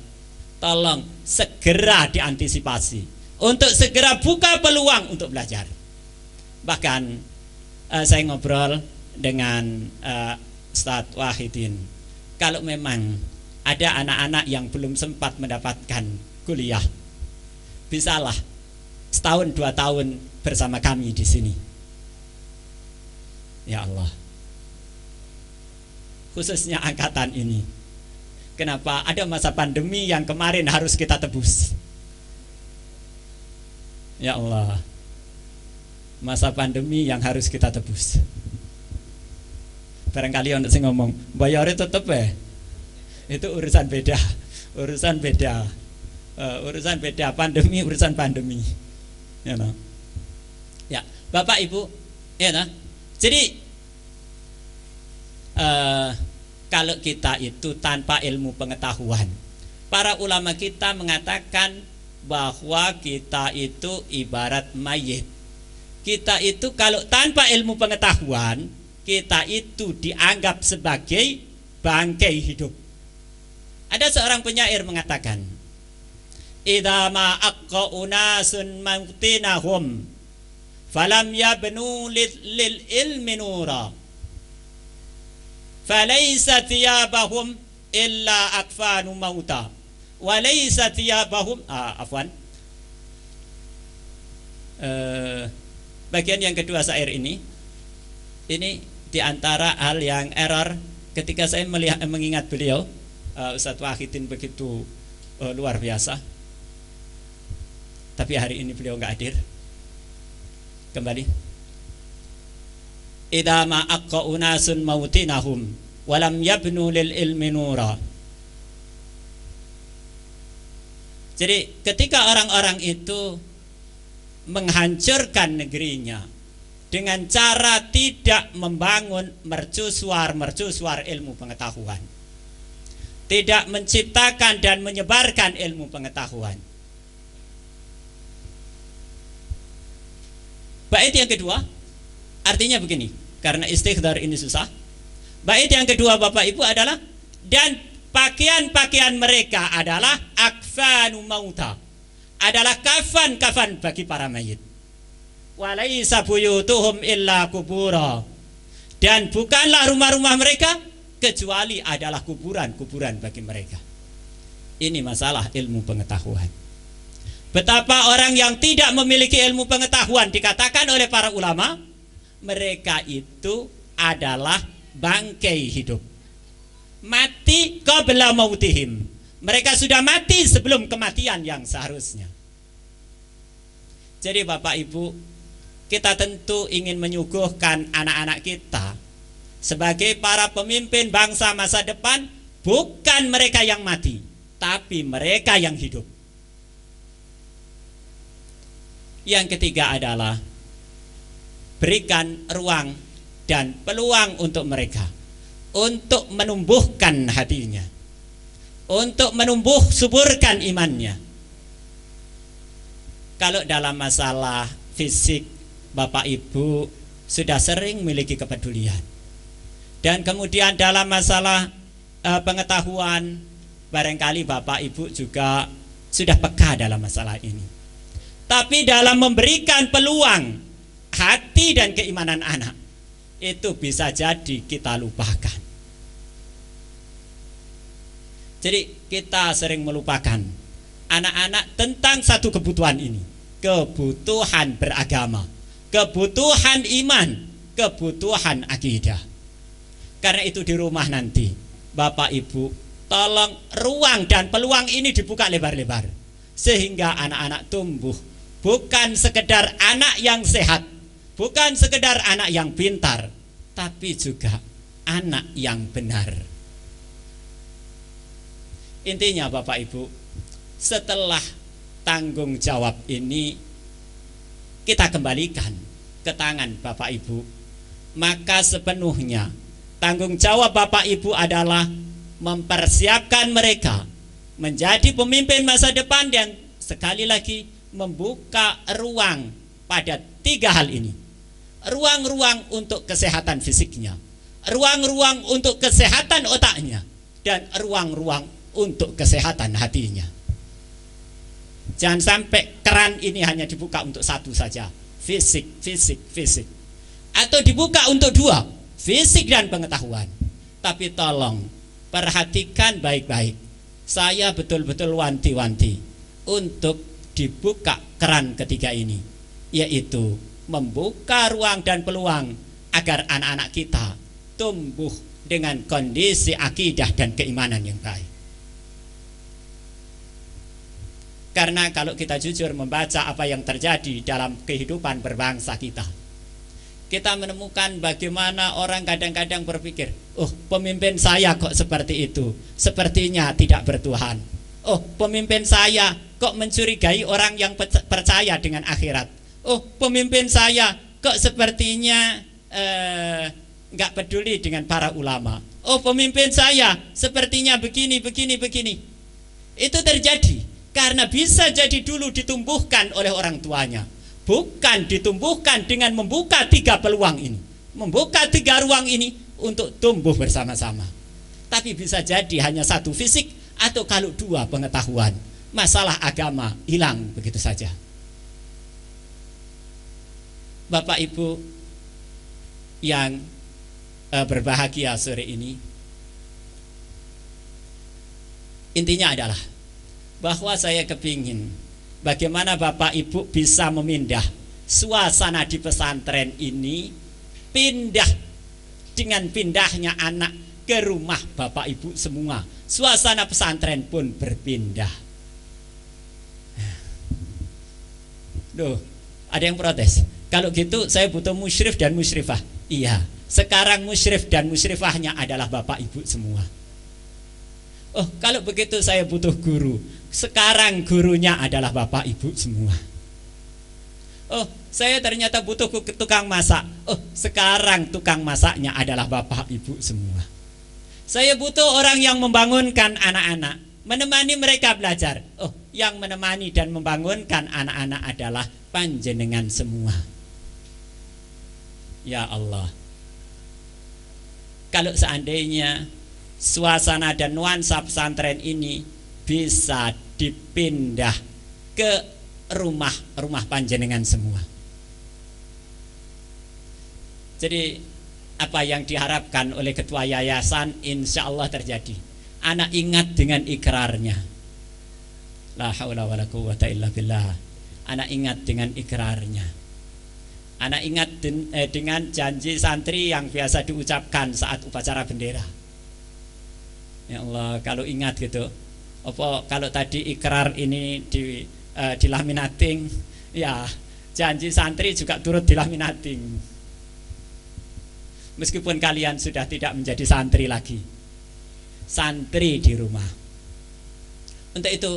tolong segera diantisipasi untuk segera buka peluang untuk belajar. Bahkan saya ngobrol dengan Ustadz Wahidin, kalau memang ada anak-anak yang belum sempat mendapatkan kuliah, bisalah setahun 2 tahun bersama kami di sini. Ya Allah, khususnya angkatan ini. Kenapa? Ada masa pandemi yang kemarin harus kita tebus. Ya Allah, masa pandemi yang harus kita tebus. Barangkali untuk saya ngomong, bayarnya tetep ya. Itu urusan beda. Urusan beda. Urusan beda, pandemi urusan pandemi. Ya, no? Ya, Bapak Ibu, ya, no? Jadi kalau kita itu tanpa ilmu pengetahuan, para ulama kita mengatakan bahwa kita itu ibarat mayit. Kita itu kalau tanpa ilmu pengetahuan, kita itu dianggap sebagai bangkai hidup. Ada seorang penyair mengatakan, idza ma aqqa unasun mautinahum falam yabnu lil ilmi nura falaysa thiyabahum illa akfanu mauta walaysa thiyabahum bagian yang kedua syair ini diantara hal yang error ketika saya mengingat beliau, Ustadz Wahidin begitu luar biasa, tapi hari ini beliau nggak hadir. Kembali, idza ma aqqa unasun mautinahum walam yabnu lil ilmi nura. Jadi ketika orang-orang itu menghancurkan negerinya dengan cara tidak membangun mercusuar ilmu pengetahuan, tidak menciptakan dan menyebarkan ilmu pengetahuan. Bait yang kedua artinya begini, karena istighdar ini susah. Bait yang kedua Bapak Ibu adalah, dan pakaian-pakaian mereka adalah akfanu mauta, adalah kafan-kafan bagi para mayit. Walaisa buyutuhum illa kubura, dan bukanlah rumah-rumah mereka kecuali adalah kuburan-kuburan bagi mereka. Ini masalah ilmu pengetahuan. Betapa orang yang tidak memiliki ilmu pengetahuan, dikatakan oleh para ulama, mereka itu adalah bangkai hidup, mati qabla mautihim, Mereka sudah mati sebelum kematian yang seharusnya. Jadi Bapak Ibu, kita tentu ingin menyuguhkan anak-anak kita sebagai para pemimpin bangsa masa depan, bukan mereka yang mati, tapi mereka yang hidup. Yang ketiga adalah berikan ruang dan peluang untuk mereka untuk menumbuhkan hatinya, untuk menumbuh suburkan imannya. Kalau dalam masalah fisik, Bapak Ibu sudah sering memiliki kepedulian. Dan kemudian dalam masalah pengetahuan, barangkali Bapak Ibu juga sudah peka dalam masalah ini. Tapi dalam memberikan peluang hati dan keimanan anak, itu bisa jadi kita lupakan. Jadi kita sering melupakan anak-anak tentang satu kebutuhan ini, kebutuhan beragama, kebutuhan iman, kebutuhan akidah. Karena itu di rumah nanti Bapak Ibu tolong ruang dan peluang ini dibuka lebar-lebar, sehingga anak-anak tumbuh bukan sekedar anak yang sehat, bukan sekedar anak yang pintar, tapi juga anak yang benar. Intinya Bapak Ibu, setelah tanggung jawab ini kita kembalikan ke tangan Bapak Ibu, maka sepenuhnya tanggung jawab Bapak Ibu adalah mempersiapkan mereka menjadi pemimpin masa depan, dan sekali lagi membuka ruang pada tiga hal ini. Ruang-ruang untuk kesehatan fisiknya, ruang-ruang untuk kesehatan otaknya, dan ruang-ruang untuk kesehatan hatinya. Jangan sampai keran ini hanya dibuka untuk satu saja, fisik, atau dibuka untuk dua, fisik dan pengetahuan. Tapi tolong perhatikan baik-baik. Saya betul-betul wanti-wanti untuk dibuka keran ketiga ini, yaitu membuka ruang dan peluang agar anak-anak kita tumbuh dengan kondisi akidah dan keimanan yang baik. Karena kalau kita jujur membaca apa yang terjadi dalam kehidupan berbangsa kita, kita menemukan bagaimana orang kadang-kadang berpikir, oh pemimpin saya kok seperti itu, sepertinya tidak bertuhan. Oh pemimpin saya kok mencurigai orang yang percaya dengan akhirat. Oh pemimpin saya kok sepertinya nggak peduli dengan para ulama. Oh pemimpin saya sepertinya begini. Itu terjadi karena bisa jadi dulu ditumbuhkan oleh orang tuanya, bukan ditumbuhkan dengan membuka tiga peluang ini, membuka tiga ruang ini untuk tumbuh bersama-sama. Tapi bisa jadi hanya satu fisik, atau kalau dua pengetahuan, masalah agama hilang begitu saja. Bapak Ibu yang berbahagia sore ini, intinya adalah bahwa saya kepingin bagaimana Bapak Ibu bisa memindah suasana di pesantren ini, pindah dengan pindahnya anak ke rumah Bapak Ibu semua, suasana pesantren pun berpindah. Loh, ada yang protes. Kalau gitu saya butuh musyrif dan musyrifah. Iya, sekarang musyrif dan musyrifahnya adalah Bapak Ibu semua. Oh, kalau begitu saya butuh guru. Sekarang gurunya adalah Bapak Ibu semua. Oh, saya ternyata butuh tukang masak. Oh, sekarang tukang masaknya adalah Bapak Ibu semua. Saya butuh orang yang membangunkan anak-anak, menemani mereka belajar. Oh, yang menemani dan membangunkan anak-anak adalah panjenengan semua. Ya Allah, kalau seandainya suasana dan nuansa pesantren ini bisa dipindah ke rumah-rumah panjenengan semua. Jadi apa yang diharapkan oleh ketua yayasan insya Allah terjadi. Anak ingat dengan ikrarnya, la haula wala quwwata illa billah. Anak ingat dengan ikrarnya. Anak ingat dengan janji santri yang biasa diucapkan saat upacara bendera. Ya Allah, kalau ingat gitu, Apa kalau tadi ikrar ini dilaminating, ya janji santri juga turut dilaminating. Meskipun kalian sudah tidak menjadi santri lagi, santri di rumah. Untuk itu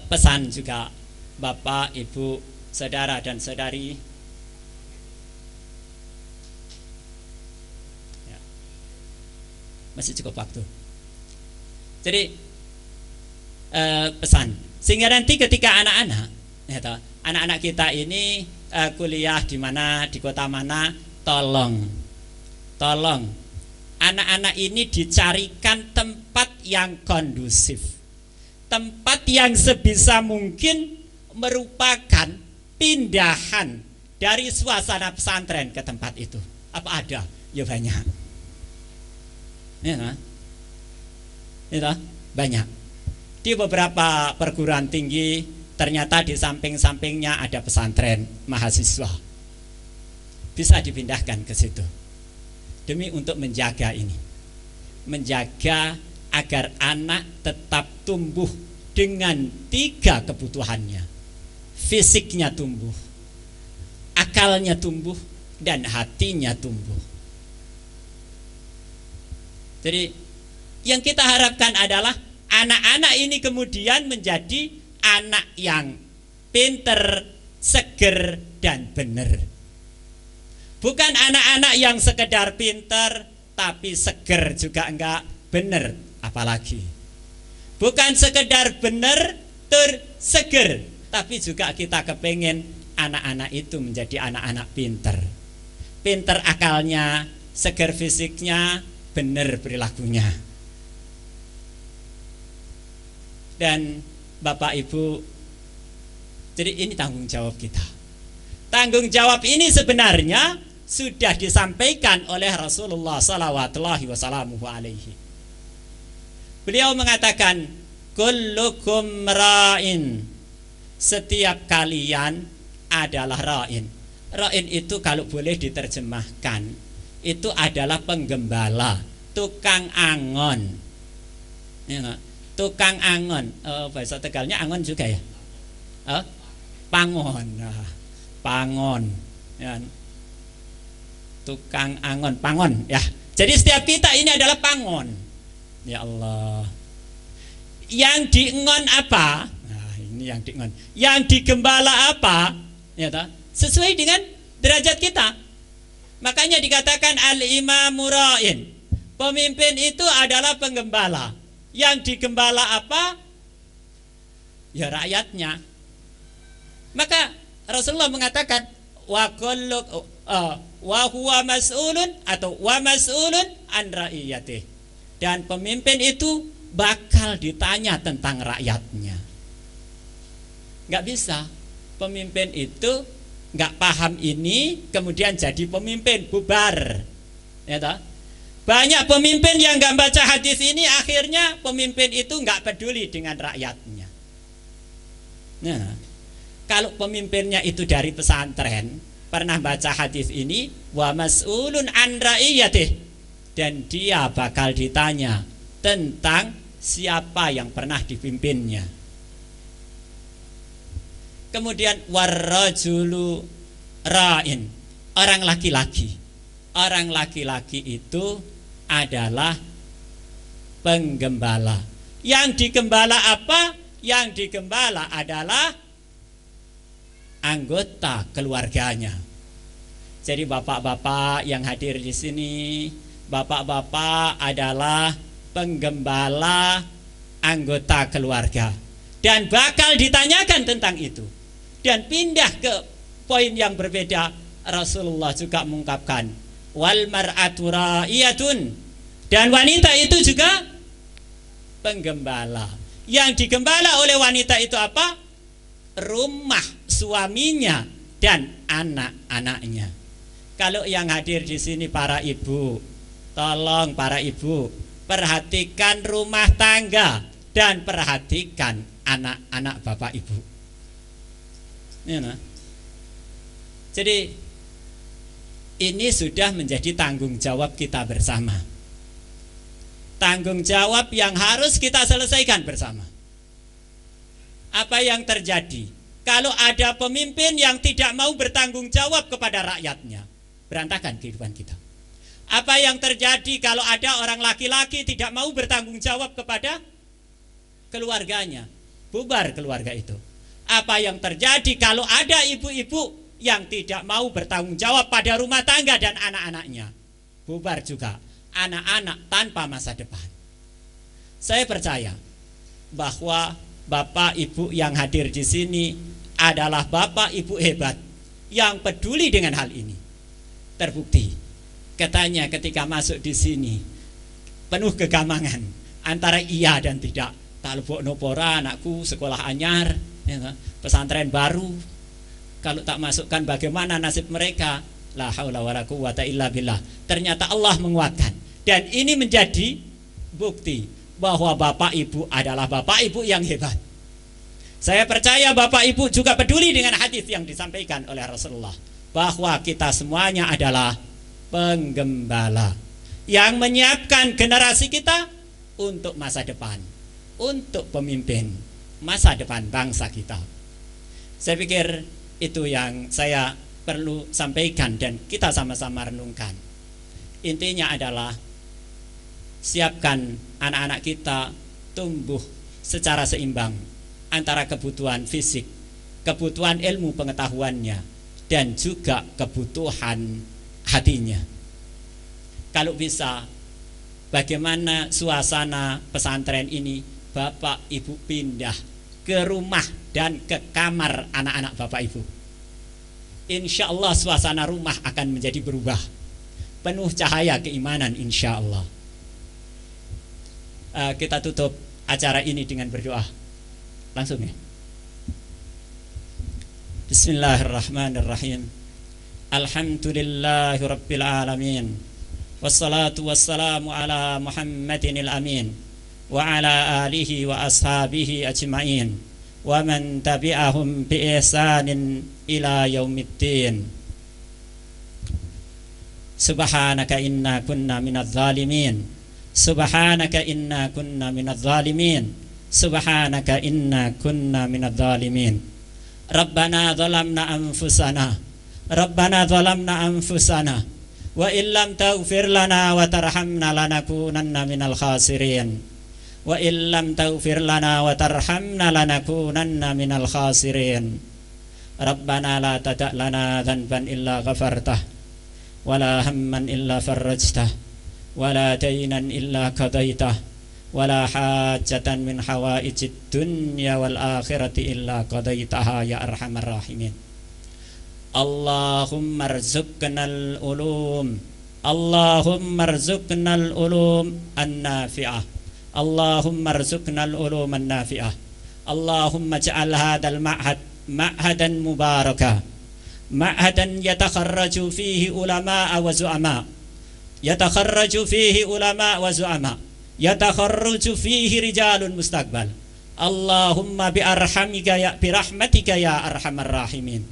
pesan juga Bapak, Ibu, saudara dan saudari, ya, masih cukup waktu. Jadi pesan sehingga nanti ketika anak-anak kita ini kuliah di mana, di kota mana, tolong anak-anak ini dicarikan tempat yang kondusif, tempat yang sebisa mungkin merupakan pindahan dari suasana pesantren ke tempat itu. Apa ada? Ya banyak. Ya, itu banyak. Di beberapa perguruan tinggi ternyata di samping-sampingnya ada pesantren mahasiswa. Bisa dipindahkan ke situ. Demi untuk menjaga ini. Menjaga agar anak tetap tumbuh dengan 3 kebutuhannya. Fisiknya tumbuh, akalnya tumbuh, dan hatinya tumbuh. Jadi yang kita harapkan adalah anak-anak ini kemudian menjadi anak yang pinter, seger, dan benar. Bukan anak-anak yang sekedar pinter tapi seger juga enggak, benar apalagi. Bukan sekedar benar terseger, tapi juga kita kepengen anak-anak itu menjadi anak-anak pinter. Pinter akalnya, seger fisiknya, benar perilakunya. Dan Bapak Ibu, jadi ini tanggung jawab kita. Tanggung jawab ini sebenarnya sudah disampaikan oleh Rasulullah SAW. Beliau mengatakan, kullukum ra'in, setiap kalian adalah ra'in. Ra'in itu kalau boleh diterjemahkan, itu adalah penggembala, tukang angon. Ya, tukang angon, bahasa Tegalnya angon juga ya, pangon, pangon, ya. Tukang angon, pangon, ya. Jadi setiap kita ini adalah pangon, ya Allah. Yang diengon apa? Nah, ini yang diengon. Yang digembala apa? Ya, sesuai dengan derajat kita. Makanya dikatakan al-imamu ra'in. Pemimpin itu adalah penggembala. Yang digembala apa? Ya rakyatnya. Maka Rasulullah mengatakan wa huwa mas'ulun atau wa mas'ulun an ra'iyatih. Dan pemimpin itu bakal ditanya tentang rakyatnya. Enggak bisa. Pemimpin itu enggak paham ini kemudian jadi pemimpin, bubar. Ya toh? Banyak pemimpin yang nggak baca hadis ini, akhirnya pemimpin itu nggak peduli dengan rakyatnya. Nah, kalau pemimpinnya itu dari pesantren, pernah baca hadis ini, wa mas'ulun an ra'iyatih, dan dia bakal ditanya tentang siapa yang pernah dipimpinnya. Kemudian warrajulu ra'in, orang laki-laki. Orang laki-laki itu adalah penggembala. Yang digembala apa? Yang digembala adalah anggota keluarganya. Jadi bapak-bapak yang hadir di sini, bapak-bapak adalah penggembala anggota keluarga dan bakal ditanyakan tentang itu. Dan pindah ke poin yang berbeda, Rasulullah juga mengungkapkan wal mar'atu ra'iyatun, dan wanita itu juga penggembala. Yang digembala oleh wanita itu apa? Rumah suaminya dan anak-anaknya. Kalau yang hadir di sini para ibu, tolong para ibu perhatikan rumah tangga dan perhatikan anak-anak bapak ibu. Ya, nah. Jadi ini sudah menjadi tanggung jawab kita bersama. tanggung jawab yang harus kita selesaikan bersama. Apa yang terjadi kalau ada pemimpin yang tidak mau bertanggung jawab kepada rakyatnya? Berantakan kehidupan kita. Apa yang terjadi kalau ada orang laki-laki tidak mau bertanggung jawab kepada keluarganya? Bubar keluarga itu. Apa yang terjadi kalau ada ibu-ibu yang tidak mau bertanggung jawab pada rumah tangga dan anak-anaknya? Bubar juga anak-anak tanpa masa depan. Saya percaya bahwa Bapak Ibu yang hadir di sini adalah Bapak Ibu hebat yang peduli dengan hal ini. Terbukti katanya ketika masuk di sini penuh kegamangan antara iya dan tidak. Talbok nopora anakku sekolah anyar, pesantren baru. Kalau tak masukkan bagaimana nasib mereka? La haula wala quwata illa billah. Ternyata Allah menguatkan. Dan ini menjadi bukti bahwa Bapak Ibu adalah Bapak Ibu yang hebat. Saya percaya Bapak Ibu juga peduli dengan hadis yang disampaikan oleh Rasulullah, bahwa kita semuanya adalah penggembala yang menyiapkan generasi kita untuk masa depan, untuk pemimpin masa depan bangsa kita. Saya pikir itu yang saya perlu sampaikan dan kita sama-sama renungkan. Intinya adalah siapkan anak-anak kita tumbuh secara seimbang antara kebutuhan fisik, kebutuhan ilmu pengetahuannya, dan juga kebutuhan hatinya. Kalau bisa, bagaimana suasana pesantren ini, Bapak Ibu pindah ke rumah dan ke kamar anak-anak Bapak Ibu. Insya Allah suasana rumah akan menjadi berubah, penuh cahaya keimanan insya Allah. Kita tutup acara ini dengan berdoa langsung ya. Bismillahirrahmanirrahim. Alhamdulillahi rabbil alamin. Wassalatu wassalamu ala Muhammadinil amin wa ala alihi wa ashabihi ajma'in wa man tabi'ahum bi ihsanin ila yaumiddin. Subhanaka inna kunna minadz zalimin. Subhanaka inna kunna minadz zalimin. Subhanaka inna kunna minadz zalimin. Rabbana zalamna anfusana. Rabbana zalamna anfusana wa illam taghfir lana wa tarhamna lanakunanna minal khasirin. Wa illam taghfir lana wa tarhamna lanakunanna minal khasirin. Rabbana la tada' lana dhanban illa ghafartah wa la hamman illa farajtah wa la daynan illa qadaitah wa la hajatan min hawaijid dunya wal akhirati illa qadaitaha ya arhamar rahimin. Allahumma rzuqnal ulum, Allahumma rzuqnal ulum an-nafi'ah, Allahumma rzuqnal ulum an-nafi'ah. Allahumma ja'al hadzal ma'had ma'hadan mubaraka, ma'hadan yatakharraju fihi ulama wa zu'ama, yatakharraju fihi ulama wa zu'ama, yatakharraju fihi rijalun mustaqbal. Allahumma bi rahmatika ya arhamar rahimin.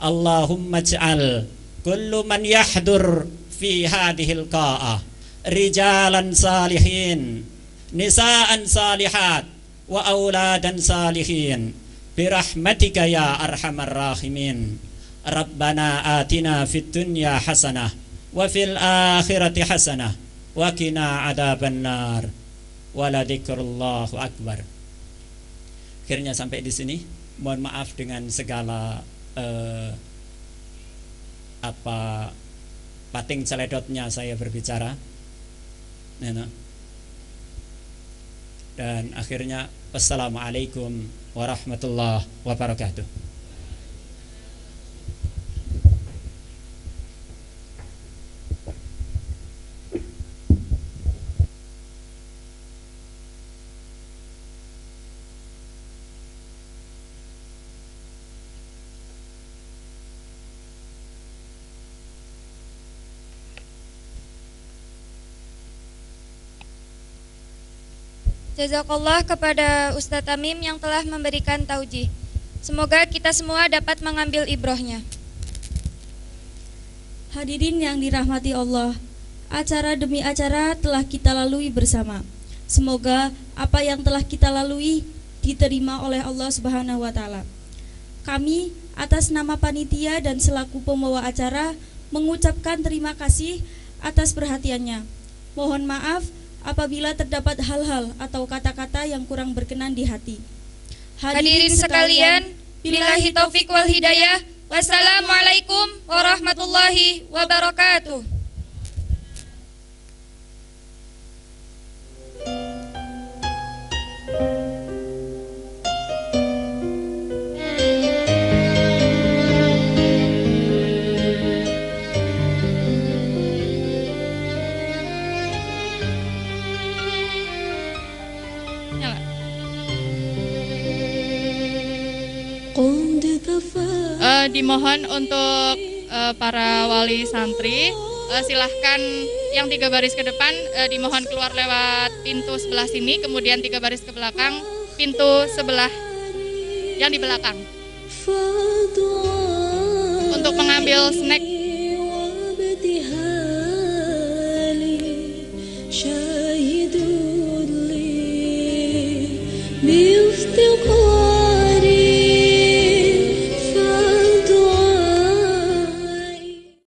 Allahumma ja'al kullu man yahdur fi hadhil qa'ah rijalan salihin, nisaan salihat, wa auladan salihin bi rahmatika ya arhamar rahimin. Rabbana atina fid dunya hasanah wa fil akhirati hasanah wa qina adzabannar wa la dzikrullahu akbar. Akhirnya sampai di sini. Mohon maaf dengan segala pating celedotnya saya berbicara. Dan akhirnya wassalamualaikum warahmatullahi wabarakatuh. Jazakallah kepada Ustadz Tamim yang telah memberikan taujih. Semoga kita semua dapat mengambil ibrohnya. Hadirin yang dirahmati Allah, acara demi acara telah kita lalui bersama. Semoga apa yang telah kita lalui diterima oleh Allah Subhanahu wa taala. Kami atas nama panitia dan selaku pembawa acara mengucapkan terima kasih atas perhatiannya. Mohon maaf apabila terdapat hal-hal atau kata-kata yang kurang berkenan di hati. Hadirin sekalian, billahi taufik wal hidayah. Wassalamualaikum warahmatullahi wabarakatuh. Dimohon untuk para wali santri, silahkan yang 3 baris ke depan dimohon keluar lewat pintu sebelah sini, kemudian 3 baris ke belakang pintu sebelah yang di belakang untuk mengambil snack. بيفتقوا